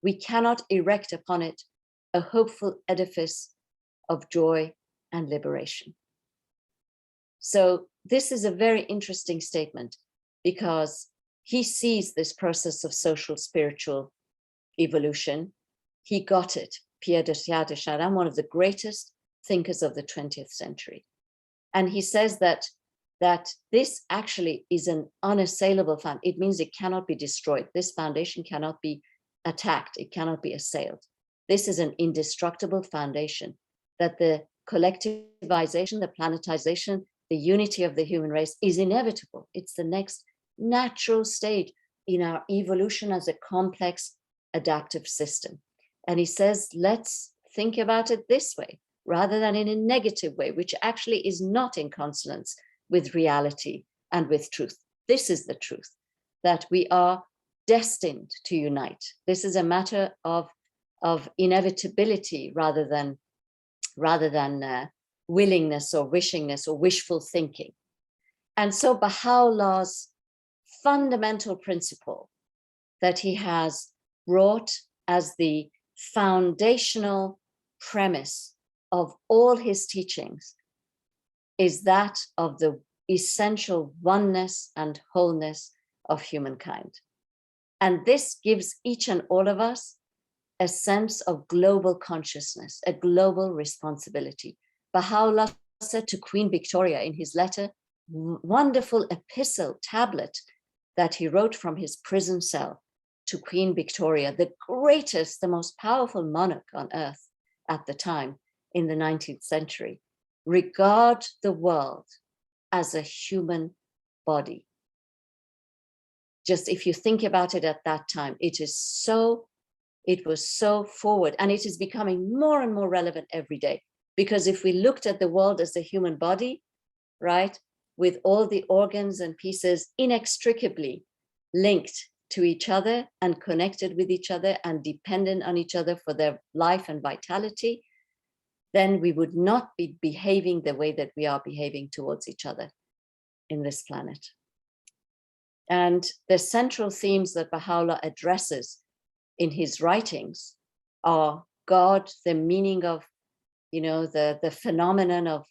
we cannot erect upon it a hopeful edifice of joy and liberation. So this is a very interesting statement because he sees this process of social spiritual evolution. He got it, Pierre Teilhard de Chardin, one of the greatest thinkers of the 20th century. And he says that this actually is an unassailable foundation. It means it cannot be destroyed. This foundation cannot be attacked. It cannot be assailed. This is an indestructible foundation that the collectivization, the planetization, the unity of the human race is inevitable. It's the next natural stage in our evolution as a complex adaptive system. And he says, let's think about it this way, rather than in a negative way, which actually is not in consonance with reality and with truth. This is the truth, that we are destined to unite. This is a matter of inevitability rather than willingness or wishingness or wishful thinking. And so Baha'u'llah's fundamental principle that he has brought as the foundational premise of all his teachings is that of the essential oneness and wholeness of humankind. And this gives each and all of us a sense of global consciousness, a global responsibility. Baha'u'llah said to Queen Victoria in his letter, wonderful epistle tablet that he wrote from his prison cell to Queen Victoria, the greatest, the most powerful monarch on earth at the time in the 19th century. Regard the world as a human body. Just if you think about it at that time, it was so forward, and it is becoming more and more relevant every day. Because if we looked at the world as a human body, right, with all the organs and pieces inextricably linked to each other and connected with each other and dependent on each other for their life and vitality, then we would not be behaving the way that we are behaving towards each other in this planet. And the central themes that Baha'u'llah addresses in his writings are God, the meaning of, the phenomenon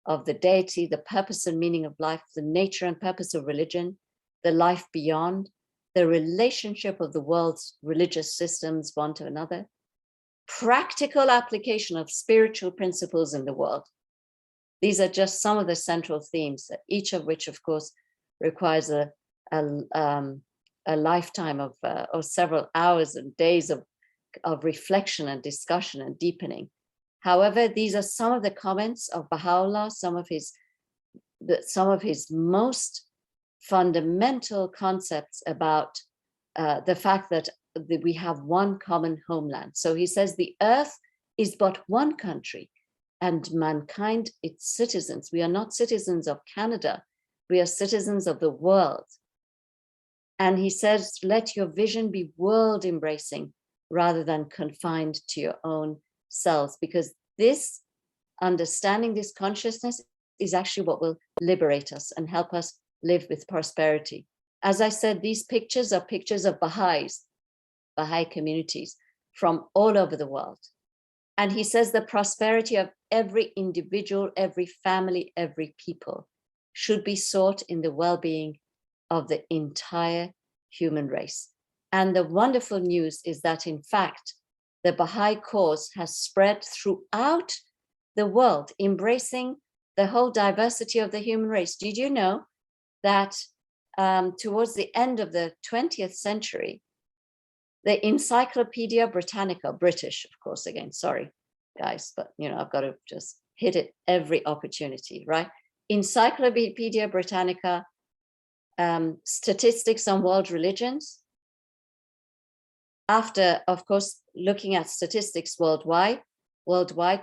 of the deity, the purpose and meaning of life, the nature and purpose of religion, the life beyond, the relationship of the world's religious systems one to another, practical application of spiritual principles in the world. These are just some of the central themes, each of which, of course, requires a lifetime of several hours and days of reflection and discussion and deepening. However, these are some of the comments of Baha'u'llah, some of his most fundamental concepts about the fact that we have one common homeland. So he says the earth is but one country, and mankind, its citizens. We are not citizens of Canada, we are citizens of the world. And he says, let your vision be world embracing rather than confined to your own selves, because this understanding, this consciousness is actually what will liberate us and help us live with prosperity. As I said, these pictures are pictures of Baha'is, Baha'i communities from all over the world. And he says the prosperity of every individual, every family, every people should be sought in the well-being of the entire human race. And the wonderful news is that, in fact, the Baha'i cause has spread throughout the world, embracing the whole diversity of the human race. Did you know that towards the end of the 20th century, the Encyclopedia Britannica, British, of course, again, sorry, guys, but, I've got to just hit it every opportunity, right? Encyclopedia Britannica, Statistics on World Religions, after, of course, looking at statistics worldwide,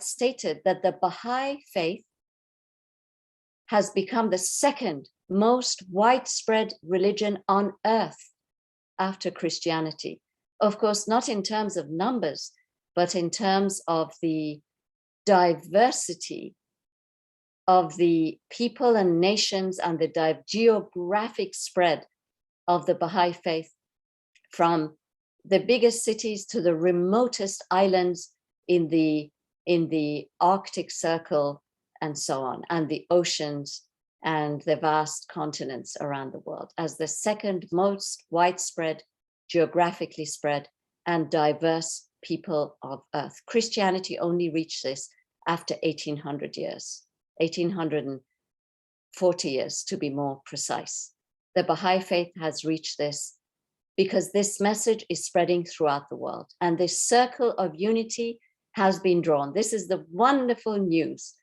stated that the Baha'i faith has become the second most widespread religion on earth after Christianity. Of course, not in terms of numbers, but in terms of the diversity of the people and nations and the geographic spread of the Baha'i faith, from the biggest cities to the remotest islands in the Arctic Circle and so on, and the oceans and the vast continents around the world, as the second most widespread, geographically spread and diverse people of earth. Christianity only reached this after 1800 years, 1840 years to be more precise. The Baha'i faith has reached this because this message is spreading throughout the world, and this circle of unity has been drawn. This is the wonderful news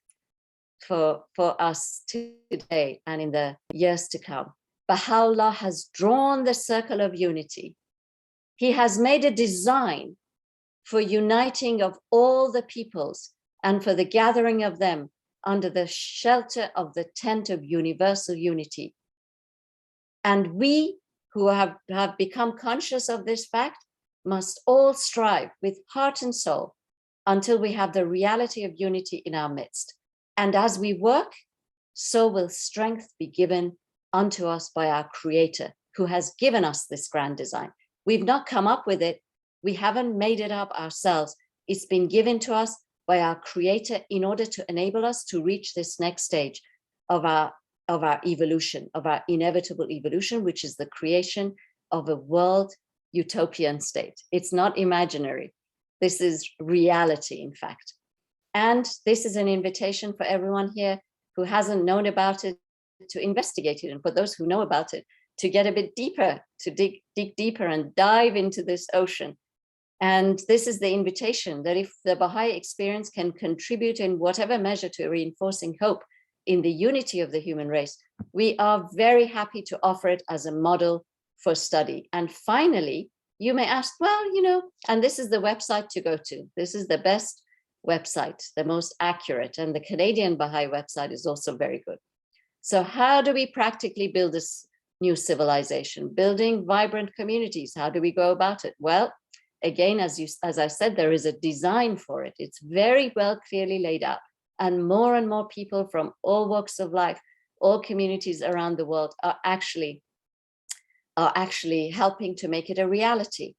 for us today and in the years to come. Baha'u'llah has drawn the circle of unity. He has made a design for uniting of all the peoples and for the gathering of them under the shelter of the tent of universal unity. And we who have become conscious of this fact must all strive with heart and soul until we have the reality of unity in our midst. And as we work, so will strength be given unto us by our Creator, who has given us this grand design. We've not come up with it. We haven't made it up ourselves. It's been given to us by our Creator in order to enable us to reach this next stage of our evolution, of our inevitable evolution, which is the creation of a world utopian state. It's not imaginary. This is reality, in fact. And this is an invitation for everyone here who hasn't known about it to investigate it, and for those who know about it, to get a bit deeper, to dig deeper and dive into this ocean. And this is the invitation that if the Baha'i experience can contribute in whatever measure to reinforcing hope in the unity of the human race, we are very happy to offer it as a model for study. And finally, you may ask, well, and this is the website to go to. This is the best website, the most accurate, and the Canadian Baha'i website is also very good. So how do we practically build this new civilization? Building vibrant communities. How do we go about it? Well, again, as I said, there is a design for it. It's very well clearly laid out. And more people from all walks of life, all communities around the world are actually helping to make it a reality.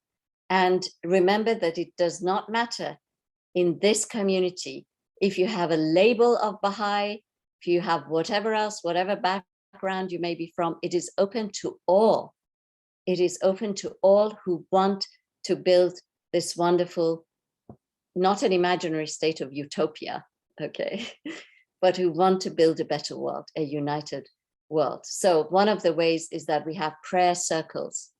And remember that it does not matter in this community if you have a label of Baha'i, if you have whatever else, whatever background you may be from, it is open to all. It is open to all who want to build this wonderful, not an imaginary state of utopia, okay, but who want to build a better world, a united world. So one of the ways is that we have prayer circles,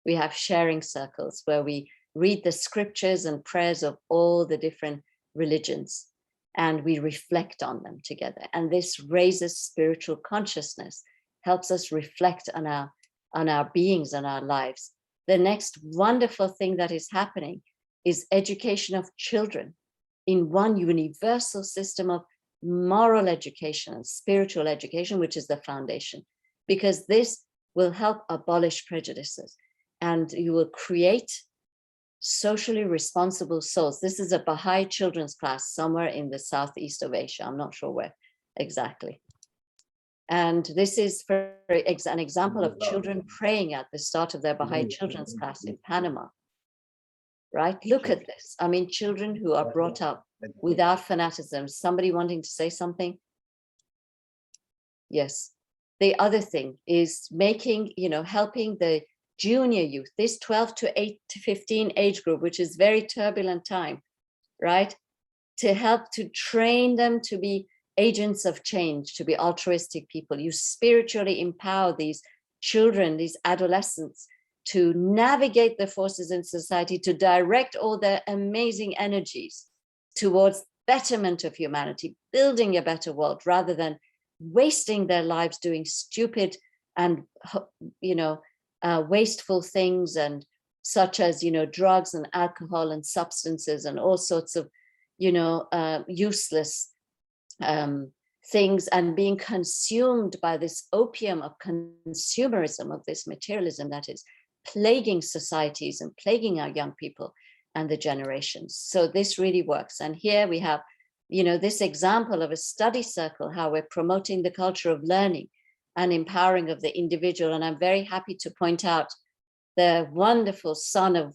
we have sharing circles where we read the scriptures and prayers of all the different religions, and we reflect on them together. And this raises spiritual consciousness, helps us reflect on our beings and our lives. The next wonderful thing that is happening is education of children in one universal system of moral education and spiritual education, which is the foundation, because this will help abolish prejudices and you will create socially responsible souls. This is a Baha'i children's class somewhere in the southeast of Asia. I'm not sure where exactly. And this is for an example of children praying at the start of their Baha'i children's class in Panama. Right? Look at this. I mean, children who are brought up without fanaticism. Somebody wanting to say something? Yes. The other thing is making, helping the junior youth, this 12 to 8 to 15 age group, which is very turbulent time, right? To help to train them to be agents of change, to be altruistic people. You spiritually empower these children, these adolescents, to navigate the forces in society, to direct all their amazing energies towards betterment of humanity, building a better world, rather than wasting their lives doing stupid and, wasteful things, and such as, drugs and alcohol and substances and all sorts of, useless things, and being consumed by this opium of consumerism, of this materialism that is plaguing societies and plaguing our young people and the generations. So this really works. And here we have, this example of a study circle, how we're promoting the culture of learning and empowering of the individual. And I'm very happy to point out the wonderful son of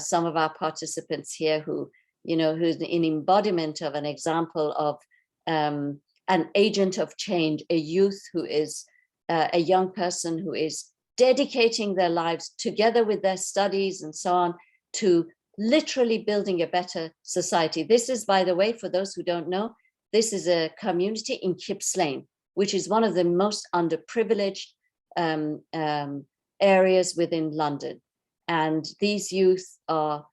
some of our participants here, who, who's an embodiment of an example of an agent of change, a youth who is a young person who is dedicating their lives together with their studies and so on to literally building a better society. This is, by the way, for those who don't know, this is a community in Kipps Lane, which is one of the most underprivileged areas within London. And these youth are,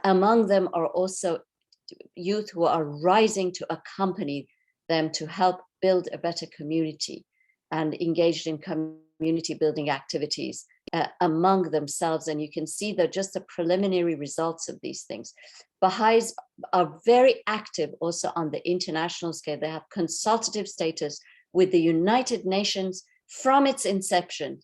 among them are also youth who are rising to accompany them to help build a better community, and engaged in community building activities among themselves. And you can see that just the preliminary results of these things. Baha'is are very active also on the international scale. They have consultative status with the United Nations from its inception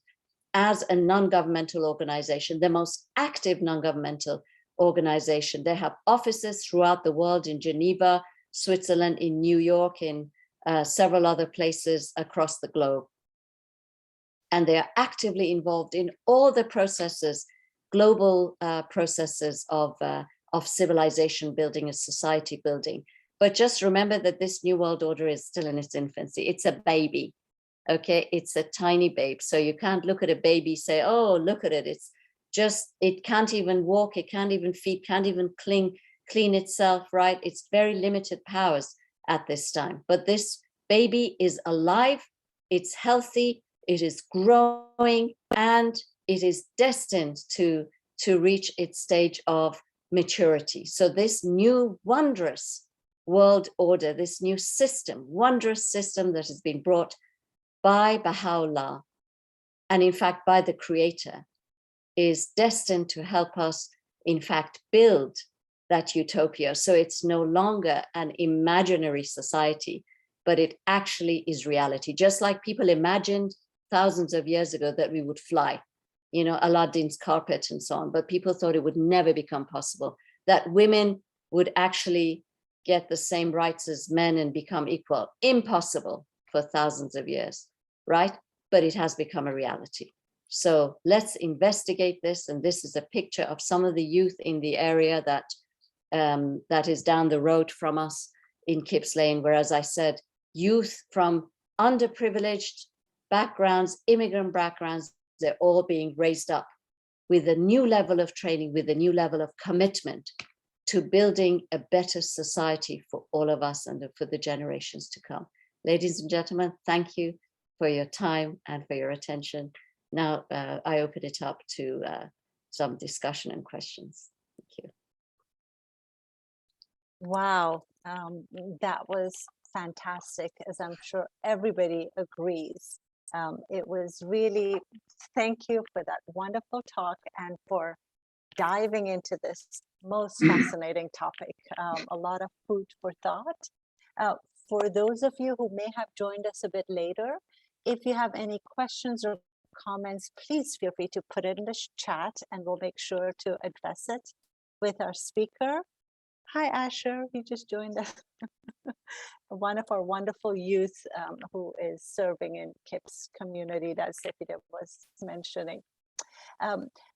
as a non-governmental organization, the most active non-governmental organization. They have offices throughout the world, in Geneva, Switzerland, in New York, in several other places across the globe. And they are actively involved in all the processes, global processes of civilization building and society building. But just remember that this new world order is still in its infancy. It's a baby, okay? It's a tiny babe. So you can't look at a baby, say, oh, look at it. It's just, it can't even walk, it can't even feed, can't even clean itself, right? It's very limited powers at this time. But this baby is alive, it's healthy, it is growing, and it is destined to reach its stage of maturity. So this new wondrous world order, this new system, wondrous system that has been brought by Baha'u'llah, and in fact by the Creator, is destined to help us, in fact, build that utopia. So it's no longer an imaginary society, but it actually is reality. Just like people imagined thousands of years ago that we would fly, Aladdin's carpet and so on, but people thought it would never become possible, that women would actually get the same rights as men and become equal. Impossible for thousands of years, right? But it has become a reality. So let's investigate this. And this is a picture of some of the youth in the area that is down the road from us in Kipps Lane, where, as I said, youth from underprivileged backgrounds, immigrant backgrounds, they're all being raised up with a new level of training, with a new level of commitment to building a better society for all of us and for the generations to come. Ladies and gentlemen, thank you for your time and for your attention. Now I open it up to some discussion and questions. Thank you. Wow, that was fantastic, as I'm sure everybody agrees. It was really, thank you for that wonderful talk and for diving into this most fascinating topic. A lot of food for thought. For those of you who may have joined us a bit later, if you have any questions or comments, please feel free to put it in the chat and we'll make sure to address it with our speaker. Hi, Asher, you just joined us. One of our wonderful youth who is serving in Kipps community that Sepideh was mentioning.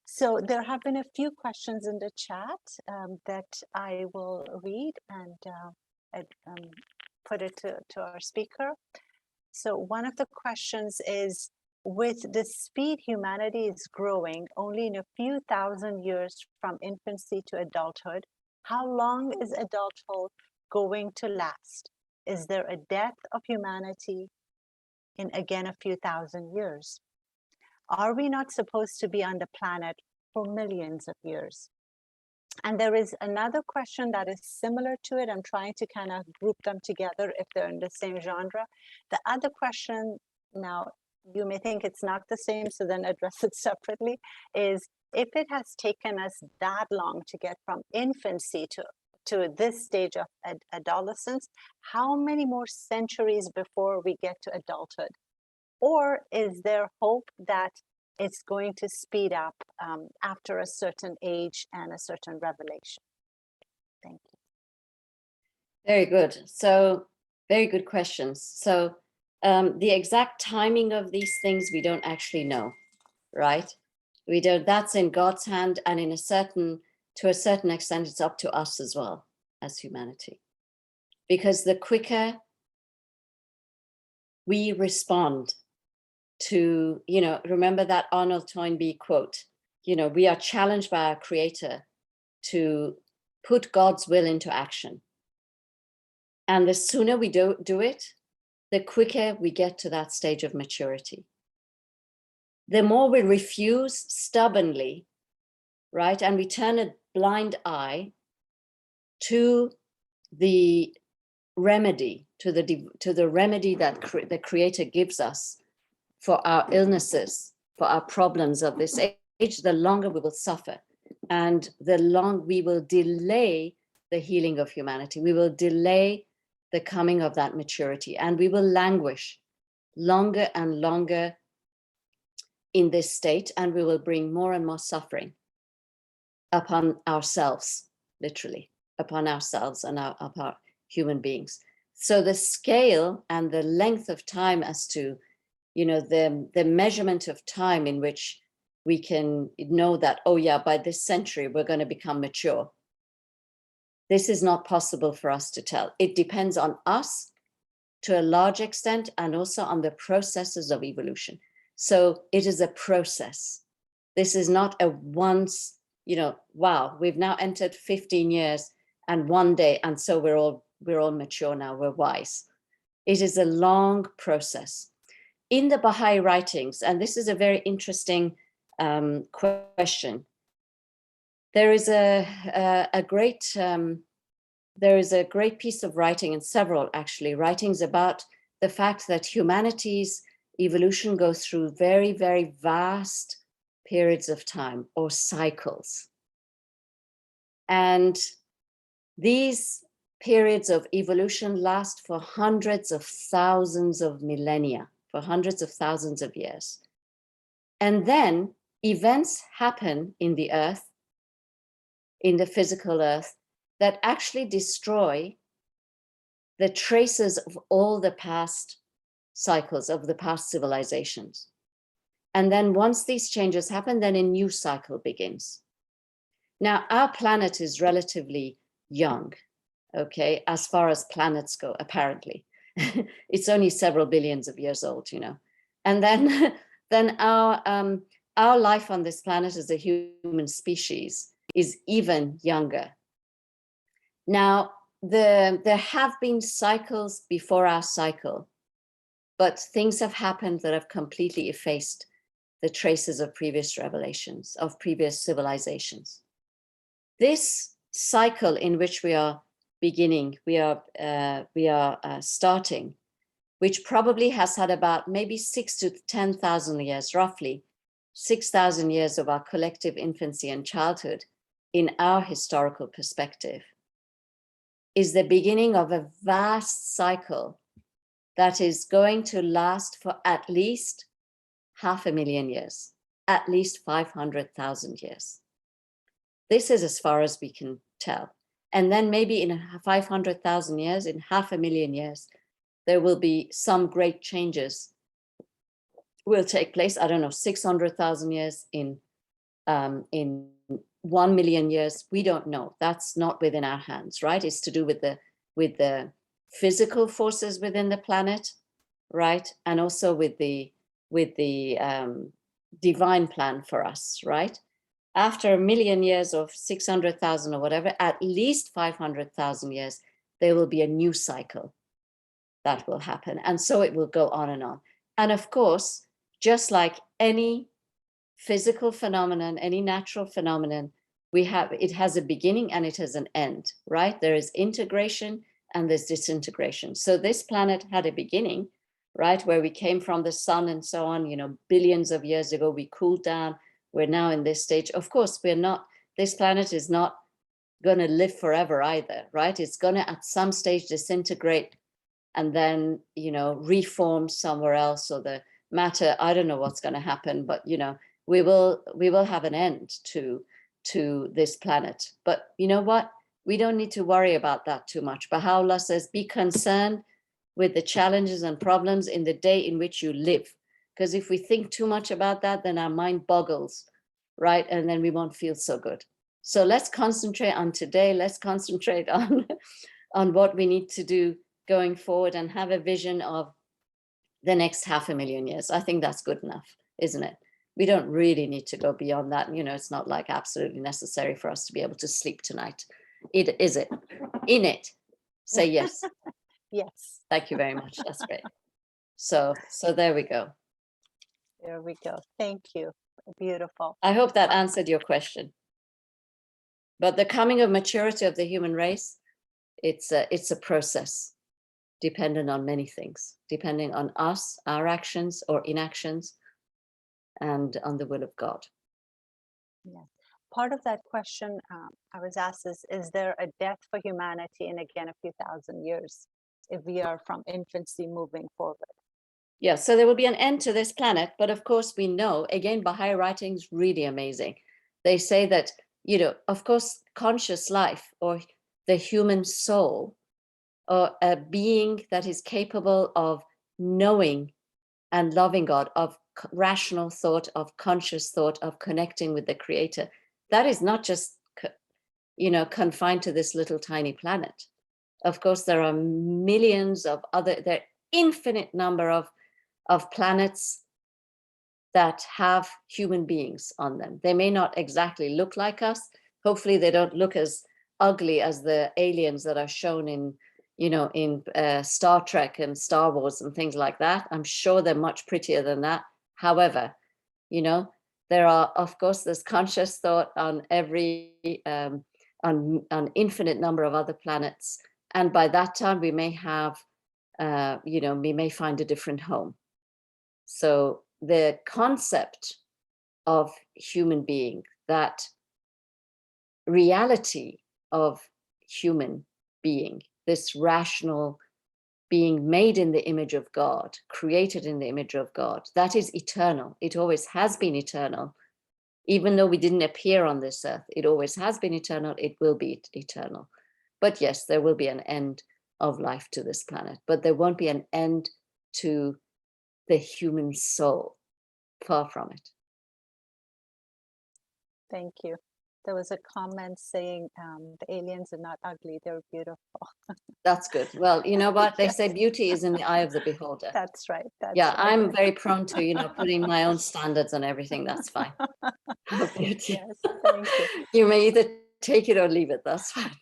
So there have been a few questions in the chat that I will read and put it to our speaker. So one of the questions is, with the speed humanity is growing only in a few thousand years from infancy to adulthood, how long is adulthood going to last? Is there a death of humanity in, again, a few thousand years? Are we not supposed to be on the planet for millions of years? And there is another question that is similar to it. I'm trying to kind of group them together if they're in the same genre. The other question, now you may think it's not the same, so then address it separately, is if it has taken us that long to get from infancy to this stage of adolescence, how many more centuries before we get to adulthood? Or is there hope that it's going to speed up after a certain age and a certain revelation? Thank you. Very good. So very good questions. So the exact timing of these things, we don't actually know, right? We don't, that's in God's hand, and to a certain extent, it's up to us as well as humanity. Because the quicker we respond to, remember that Arnold Toynbee quote, we are challenged by our Creator to put God's will into action. And the sooner we do it, the quicker we get to that stage of maturity. The more we refuse stubbornly, right, and we turn a blind eye to the remedy, to the remedy that the Creator gives us for our illnesses, for our problems of this age, the longer we will suffer, and the longer we will delay the healing of humanity. We will delay the coming of that maturity, and we will languish longer and longer in this state, and we will bring more and more suffering upon ourselves, literally, upon ourselves and upon human beings. So the scale and the length of time as to, the measurement of time in which we can know that, oh yeah, by this century, we're going to become mature. This is not possible for us to tell. It depends on us to a large extent, and also on the processes of evolution. So it is a process. This is not a once, wow, we've now entered 15 years and one day, and so we're all mature now, we're wise. It is a long process. In the Baha'i writings, and this is a very interesting question, there is a great piece of writing, and several actually writings, about the fact that humanity's evolution goes through very, very vast periods of time, or cycles. And these periods of evolution last for hundreds of thousands of millennia. for hundreds of thousands of years. And then events happen in the earth, in the physical earth, that actually destroy the traces of all the past cycles, of the past civilizations. And then once these changes happen, then a new cycle begins. Now, our planet is relatively young, okay, as far as planets go, apparently. It's only several billions of years old, you know. And then, then our life on this planet as a human species is even younger. Now, there have been cycles before our cycle, but things have happened that have completely effaced the traces of previous revelations, of previous civilizations. This cycle in which we are beginning, we are starting, which probably has had about maybe 6,000 to 10,000 years, roughly 6,000 years of our collective infancy and childhood in our historical perspective, is the beginning of a vast cycle that is going to last for at least 500,000 years, at least 500,000 years. This is as far as we can tell. And then maybe in 500,000 years, in 500,000 years, there will be some great changes will take place. I don't know, 600,000 years, in 1 million years. We don't know. That's not within our hands, right? It's to do with the physical forces within the planet, right? And also with the divine plan for us, right? After 1 million years of 600,000 or whatever, at least 500,000 years, there will be a new cycle that will happen. And so it will go on and on. And of course, just like any physical phenomenon, any natural phenomenon, it has a beginning and it has an end, right? There is integration and there's disintegration. So this planet had a beginning, right? Where we came from the sun and so on, you know, billions of years ago, we cooled down. We're now in this stage. Of course, this planet is not going to live forever either, right? It's going to at some stage disintegrate and then, you know, reform somewhere else, or the matter, I don't know what's going to happen, but, you know, we will have an end to this planet. But you know what? We don't need to worry about that too much. Baha'u'llah says, be concerned with the challenges and problems in the day in which you live. Because if we think too much about that, then our mind boggles, right? And then we won't feel so good. So let's concentrate on today. Let's concentrate on what we need to do going forward and have a vision of the next 500,000 years. I think that's good enough, isn't it? We don't really need to go beyond that. You know, it's not like absolutely necessary for us to be able to sleep tonight. Is it? In it. Say yes. Yes. Thank you very much. That's great. So there we go. There we go. Thank you. Beautiful. I hope that answered your question. But the coming of maturity of the human race, it's a process dependent on many things, depending on us, our actions or inactions, and on the will of God. Yeah. Part of that question I was asked is there a death for humanity in, again, a few thousand years if we are from infancy moving forward? Yeah, so there will be an end to this planet, but of course we know, again, Baha'i writing is really amazing. They say that, you know, of course, conscious life or the human soul, or a being that is capable of knowing and loving God, of rational thought, of conscious thought, of connecting with the Creator, that is not just, you know, confined to this little tiny planet. Of course, there are millions of there are infinite number of planets that have human beings on them. They may not exactly look like us. Hopefully they don't look as ugly as the aliens that are shown in, you know, in Star Trek and Star Wars and things like that. I'm sure they're much prettier than that. However, you know, there are, of course, there's conscious thought on every, on infinite number of other planets. And by that time we may have, you know, we may find a different home. So the concept of human being, that reality of human being, this rational being made in the image of God, created in the image of God, that is eternal. It always has been eternal. Even though we didn't appear on this earth, it always has been eternal. It will be eternal. But yes, there will be an end of life to this planet, but there won't be an end to the human soul. Far from it. Thank you. There was a comment saying the aliens are not ugly, they're beautiful. That's good. Well, you know what? They Yes. say beauty is in the eye of the beholder. That's right. That's Yeah, right. I'm very prone to, putting my own standards on everything. That's fine. Beauty. Yes, thank you. You may either take it or leave it. That's fine.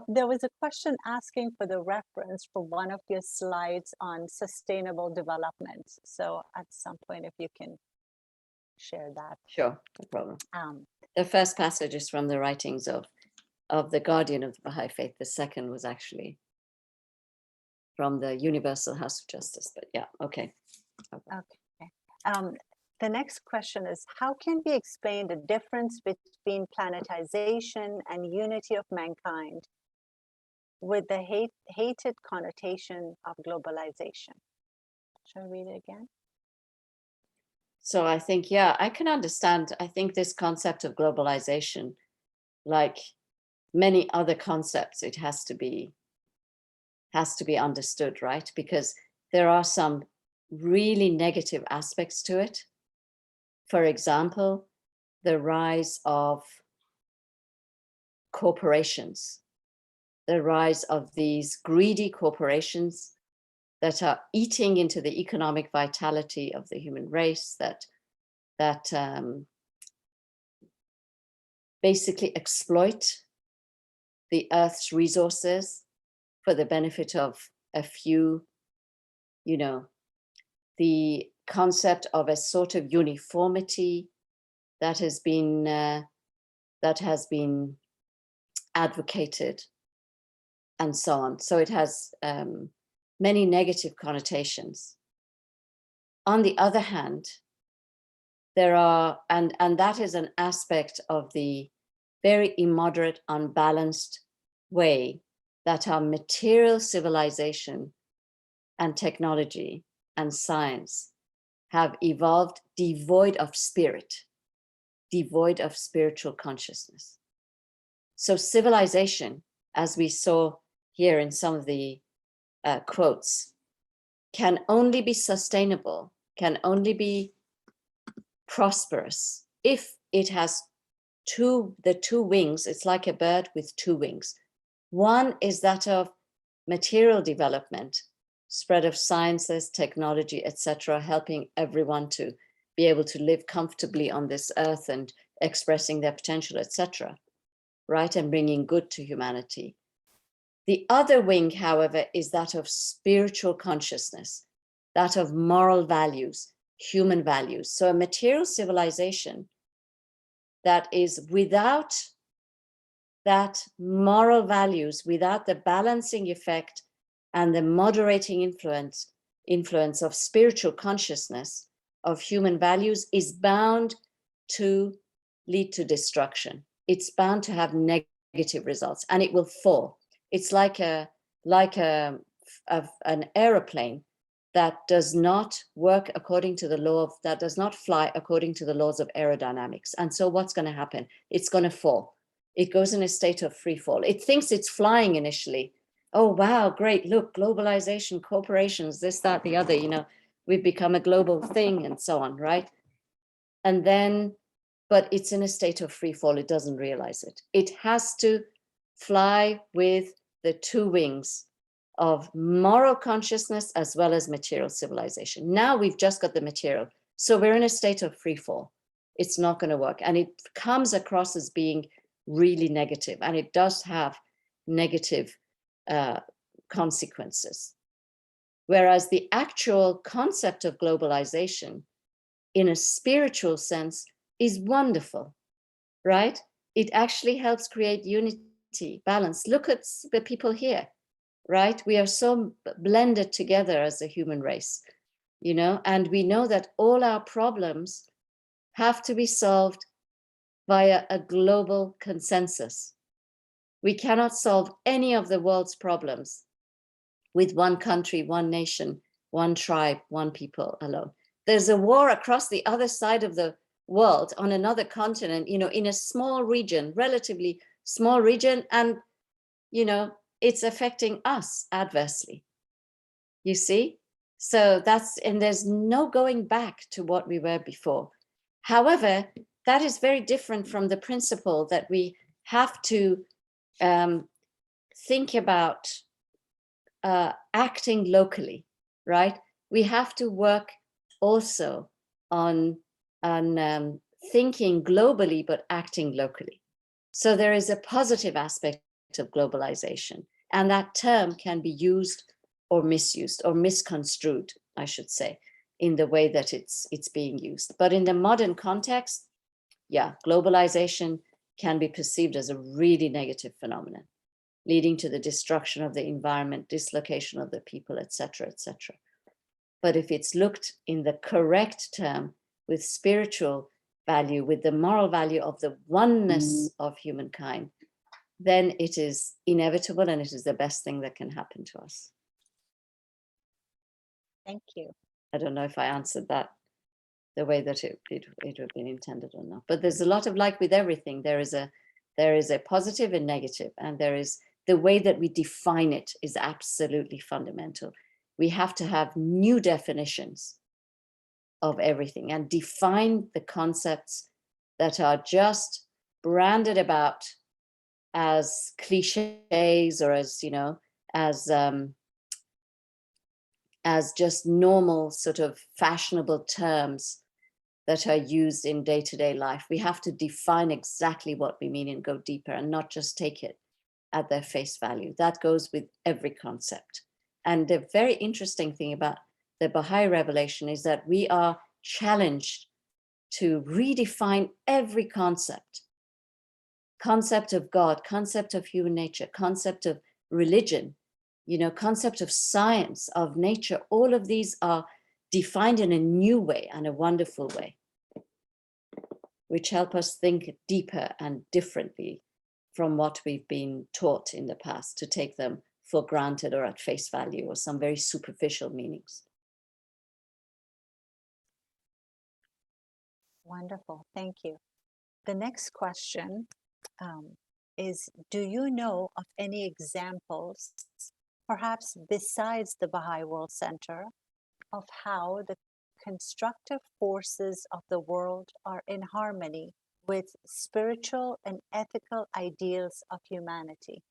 There was a question asking for the reference for one of your slides on sustainable development. So at some point, if you can share that. Sure, no problem. The first passage is from the writings of the guardian of the Baha'i faith. The second was actually from the Universal House of Justice, but yeah, okay. Okay. The next question is, how can we explain the difference between planetization and unity of mankind with the hated connotation of globalization? Shall I read it again? So I think, yeah, I can understand. I think this concept of globalization, like many other concepts, it has to be understood, right? Because there are some really negative aspects to it. For example, the rise of corporations, the rise of these greedy corporations that are eating into the economic vitality of the human race, that basically exploit the Earth's resources for the benefit of a few. The concept of a sort of uniformity that has been advocated, and so on. So it has many negative connotations. On the other hand, there are, and that is an aspect of the very immoderate, unbalanced way that our material civilization and technology and science have evolved devoid of spirit, devoid of spiritual consciousness. So civilization, as we saw here in some of the quotes, can only be sustainable, can only be prosperous if it has the two wings. It's like a bird with two wings. One is that of material development, spread of sciences, technology, etc., helping everyone to be able to live comfortably on this earth and expressing their potential, etc., right, and bringing good to humanity. The other wing, however, is that of spiritual consciousness, that of moral values, human values. So a material civilization that is without that moral values, without the balancing effect and the moderating influence of spiritual consciousness, of human values, is bound to lead to destruction. It's bound to have negative results, and it will fall. It's like an aeroplane that does not work according to the law of, that does not fly according to the laws of aerodynamics. And so what's going to happen? It's going to fall. It goes in a state of free fall. It thinks it's flying initially. Oh, wow, great. Look, globalization, corporations, this, that, the other, we've become a global thing and so on, right? And then, but it's in a state of free fall. It doesn't realize it. It has to fly with the two wings of moral consciousness as well as material civilization. Now we've just got the material. So we're in a state of free fall. It's not going to work. And it comes across as being really negative, and it does have negative consequences. Whereas the actual concept of globalization in a spiritual sense is wonderful, right? It actually helps create unity, balance. Look at the people here, right? We are so blended together as a human race, and we know that all our problems have to be solved via a global consensus. We cannot solve any of the world's problems with one country, one nation, one tribe, one people alone. There's a war across the other side of the world on another continent, in a small region, relatively small region, and, it's affecting us adversely. You see? So and there's no going back to what we were before. However, that is very different from the principle that we have to think about acting locally, right? We have to work also on thinking globally, but acting locally. So there is a positive aspect of globalization, and that term can be used or misused or misconstrued, I should say, in the way that it's being used. But in the modern context, yeah, globalization can be perceived as a really negative phenomenon, leading to the destruction of the environment, dislocation of the people, etc., etc. But if it's looked in the correct term, with spiritual value, with the moral value of the oneness of humankind, then it is inevitable and it is the best thing that can happen to us. Thank you. I don't know if I answered that the way that it would have been intended or not. But there's a lot of, like with everything, there is a positive and negative, and there is the way that we define it is absolutely fundamental. We have to have new definitions of everything and define the concepts that are just branded about as cliches or as just normal sort of fashionable terms that are used in day-to-day life. We have to define exactly what we mean and go deeper and not just take it at their face value. That goes with every concept. And the very interesting thing about the Baha'i revelation is that we are challenged to redefine every concept of God, concept of human nature, concept of religion, concept of science, of nature. All of these are defined in a new way and a wonderful way, which help us think deeper and differently from what we've been taught in the past, to take them for granted or at face value or some very superficial meanings. Wonderful, thank you. The next question is, do you know of any examples, perhaps besides the Baha'i World Center, of how the constructive forces of the world are in harmony with spiritual and ethical ideals of humanity,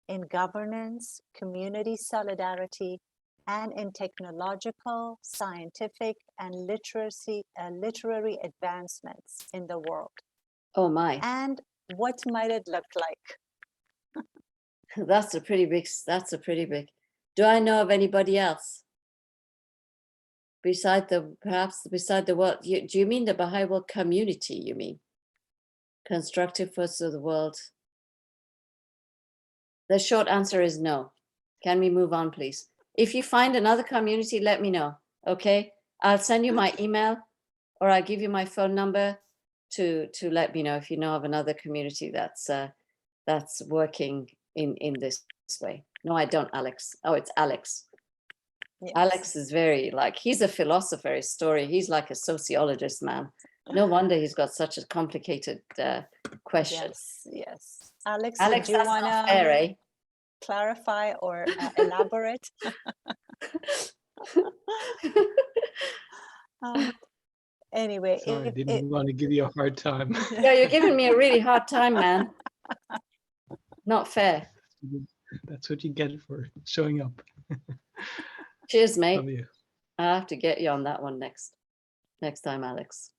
in governance, community solidarity, and in technological, scientific, and literary advancements in the world? Oh my. And what might it look like? That's a pretty big. Do I know of anybody else? Beside the world, do you mean the Baha'i world community, you mean? Constructive forces of the world? The short answer is no. Can we move on, please? If you find another community, let me know, okay? I'll send you my email, or I'll give you my phone number to let me know if you know of another community that's working in this way. No, I don't, Alex. Oh, it's Alex. Yes. Alex is he's a philosopher, his story. He's like a sociologist, man. No wonder he's got such a complicated question. Yes. Alex, do you want to clarify or elaborate? Anyway. Sorry, I didn't want to give you a hard time. Yeah, you're giving me a really hard time, man. Not fair. That's what you get for showing up. Cheers, mate. I'll have to get you on that one next time, Alex.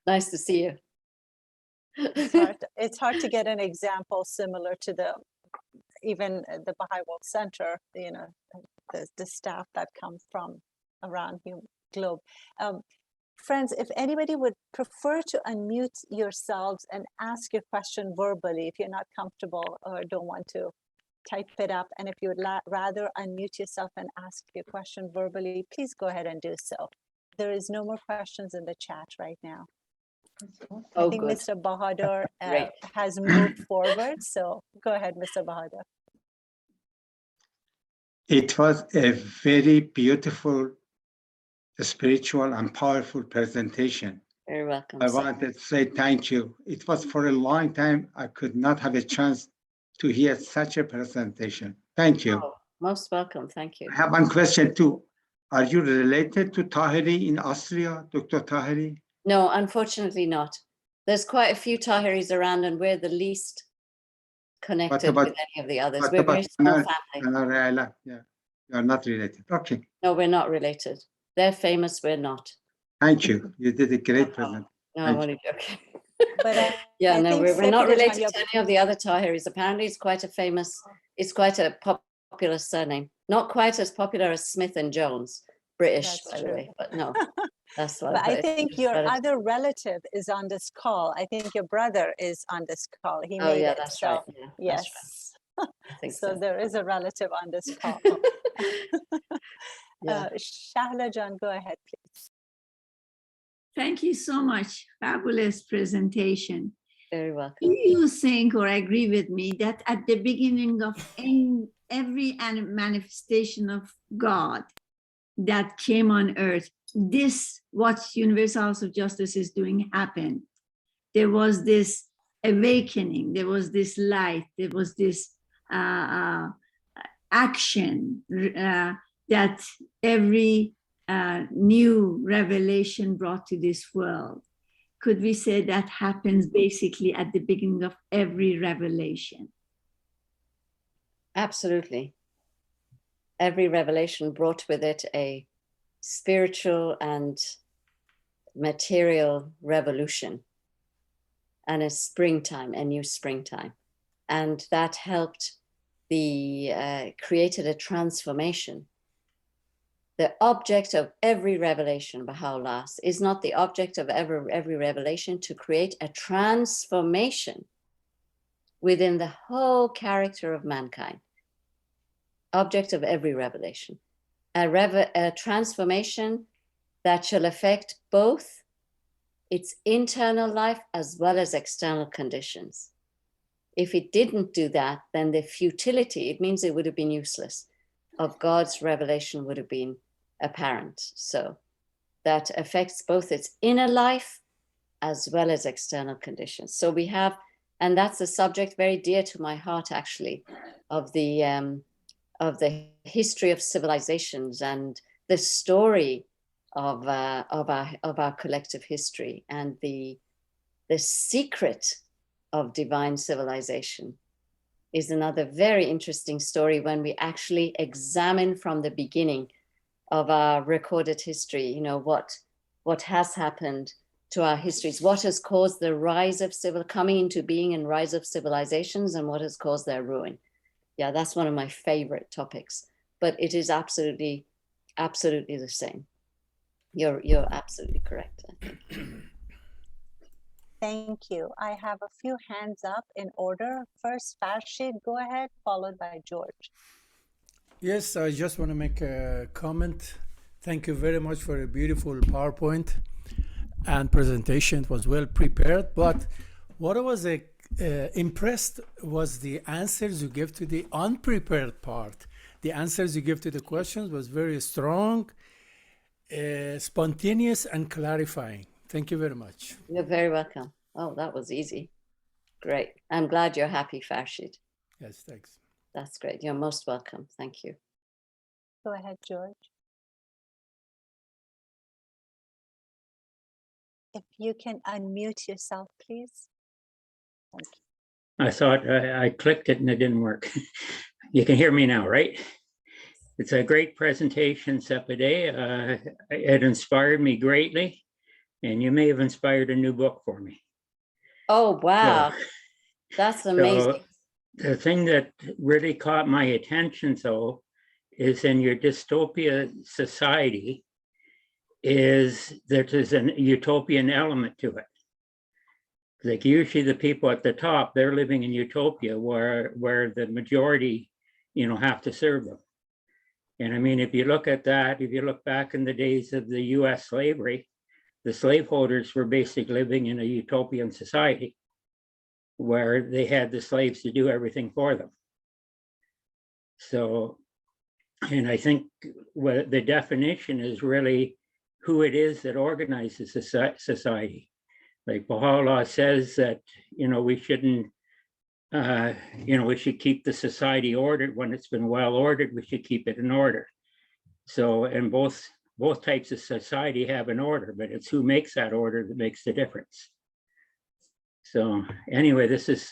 Nice to see you. It's hard to get an example similar to even the Baha'i World Center, the staff that come from around the globe. Friends, if anybody would prefer to unmute yourselves and ask your question verbally, if you're not comfortable or don't want to type it up, and if you would rather unmute yourself and ask your question verbally, please go ahead and do so. There is no more questions in the chat right now. I think good. Mr. Bahadur has moved forward, so go ahead, Mr. Bahadur. It was a very beautiful, spiritual, and powerful presentation. Very welcome. I sir. wanted to say thank you. It was for a long time, I could not have a chance to hear such a presentation. Thank you. Oh, most welcome. Thank you. I have one question too. Are you related to Taheri in Austria, Dr. Taheri? No, unfortunately not. There's quite a few Tahiris around, and we're the least connected about- with any of the others. what We're a about very small Anar- family. Anarela? Yeah, you are not related. Okay, No, we're not related. They're famous, we're not. thank you. You did a great problem. presentation. No, Thank I'm only joking. But Yeah, I no, think we're not Sepideh related Taheri- to any of the other Tahiris. Apparently, it's quite a famous, it's quite a popular surname. Not quite as popular as Smith and Jones, British, That's by the true. way, but no, that's But like. I think your other relative is on this call. I think your brother is on this call. He Oh, made yeah, it. that's So right. Yeah, that's yes. right. I think So so. there is a relative on this call. Yeah. Shahla Jan, go ahead, please. Thank you so much. Fabulous presentation. Very welcome. Do you think or agree with me that at the beginning of every manifestation of God that came on earth, this, what Universal House of Justice is doing, happened? There was this awakening, there was this light, there was this action that every new revelation brought to this world. Could we say that happens basically at the beginning of every revelation? Absolutely. Every revelation brought with it a spiritual and material revolution and a springtime, a new springtime. And that helped created a transformation. The object of every revelation, Baha'u'llah, is not the object of every revelation to create a transformation within the whole character of mankind. Object of every revelation. A transformation that shall affect both its internal life as well as external conditions. If it didn't do that, then the futility, it means it would have been useless, of God's revelation would have been apparent. So that affects both its inner life as well as external conditions. So we have, and that's a subject very dear to my heart, actually, of the history of civilizations and the story of our collective history and the secret of divine civilization is another very interesting story when we actually examine from the beginning of our recorded history, you know, what has happened to our histories, what has caused the rise of coming into being and rise of civilizations, and what has caused their ruin. Yeah, that's one of my favorite topics, but it is absolutely the same. You're absolutely correct, I think. Thank you. I have a few hands up in order. First, Farshid, go ahead, followed by George. Yes, I just want to make a comment. Thank you very much for a beautiful PowerPoint and presentation. It was well prepared, but what I was impressed was the answers you gave to the unprepared part. The answers you gave to the questions was very strong, spontaneous, and clarifying. Thank you very much. You're very welcome. Oh, that was easy. Great. I'm glad you're happy, Farshid. Yes, thanks. That's great. You're most welcome. Thank you. Go ahead, George. If you can unmute yourself, please. Thank you. I thought I clicked it and it didn't work. You can hear me now, right? It's a great presentation, Sepideh. It inspired me greatly, and you may have inspired a new book for me. Oh, wow. So, That's amazing. the thing that really caught my attention, though, is in your dystopia society, is that there's an utopian element to it. Like usually the people at the top, they're living in utopia where the majority, you know, have to serve them. And I mean, if you look at that, if you look back in the days of the US slavery, the slaveholders were basically living in a utopian society where they had the slaves to do everything for them. So And I think what the definition is really who it is that organizes society. Like Baha'u'llah says that, we shouldn't, we should keep the society ordered. When it's been well ordered, we should keep it in order. So, and both types of society have an order, but it's who makes that order that makes the difference. So anyway, this is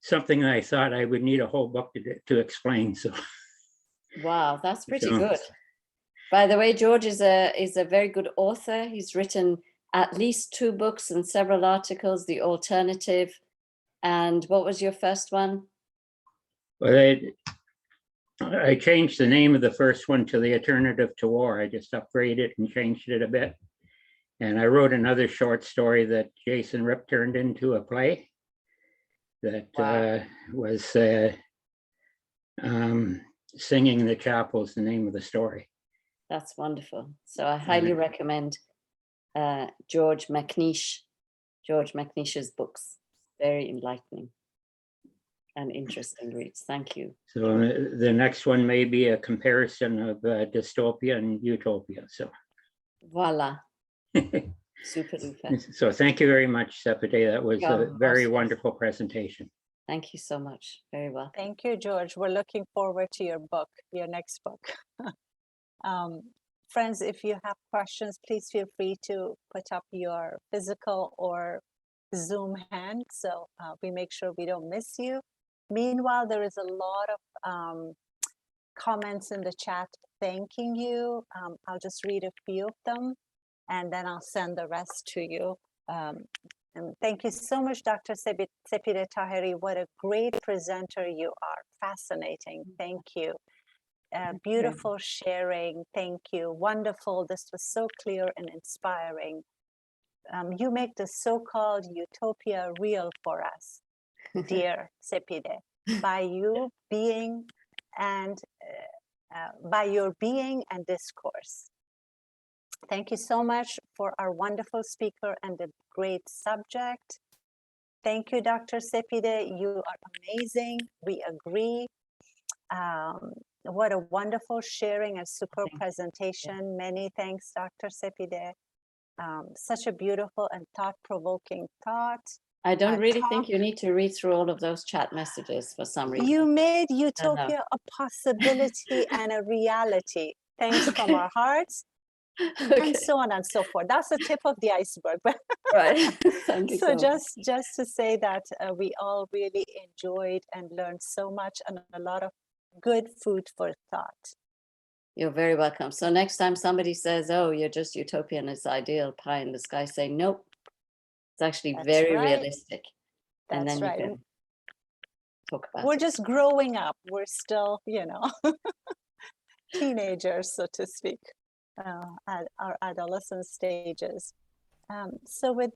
something that I thought I would need a whole book to explain. So. Wow, that's pretty good. By the way, George is a very good author. He's written at least 2 books and several articles, The Alternative. And what was your first one? Well, I changed the name of the first one to The Alternative to War. I just upgraded it and changed it a bit. And I wrote another short story that Jason Ripp turned into a play that was Singing in the Chapel is the name of the story. That's wonderful. So I highly recommend George McNeish's books. Very enlightening and interesting reads. Thank you. So the next one may be a comparison of Dystopia and Utopia. So voila. Super duper. So thank you very much, Sepideh. That was a very awesome. wonderful presentation. Thank you so much. Very well. Thank you, George. We're looking forward to your book, your next book. Friends, if you have questions, please feel free to put up your physical or Zoom hand, so we make sure we don't miss you. Meanwhile, there is a lot of comments in the chat thanking you. I'll just read a few of them, and then I'll send the rest to you. And thank you so much, Dr. Sepideh Taheri. What a great presenter you are. Fascinating. Thank you. Beautiful sharing. Thank you. Wonderful. This was so clear and inspiring. You make the so-called utopia real for us, dear Sepideh, by you being and by your being and discourse. Thank you so much for our wonderful speaker and the great subject. Thank you, Dr. Sepideh. You are amazing. We agree. What a wonderful sharing and superb presentation. Many thanks, Dr. Sepideh. Such a beautiful and thought-provoking thought. I don't really think you need to read through all of those chat messages for some reason. You made Utopia a possibility and a reality. Thanks from our hearts. And so on and so forth. That's the tip of the iceberg. Right. Thank you So so just to say that we all really enjoyed and learned so much and a lot of good food for thought. You're very welcome. So next time somebody says, oh, you're just utopian, it's ideal, pie in the sky, say, nope. It's actually very realistic. And then you can talk about We're just growing up. We're still, teenagers, so to speak, at our adolescent stages. So with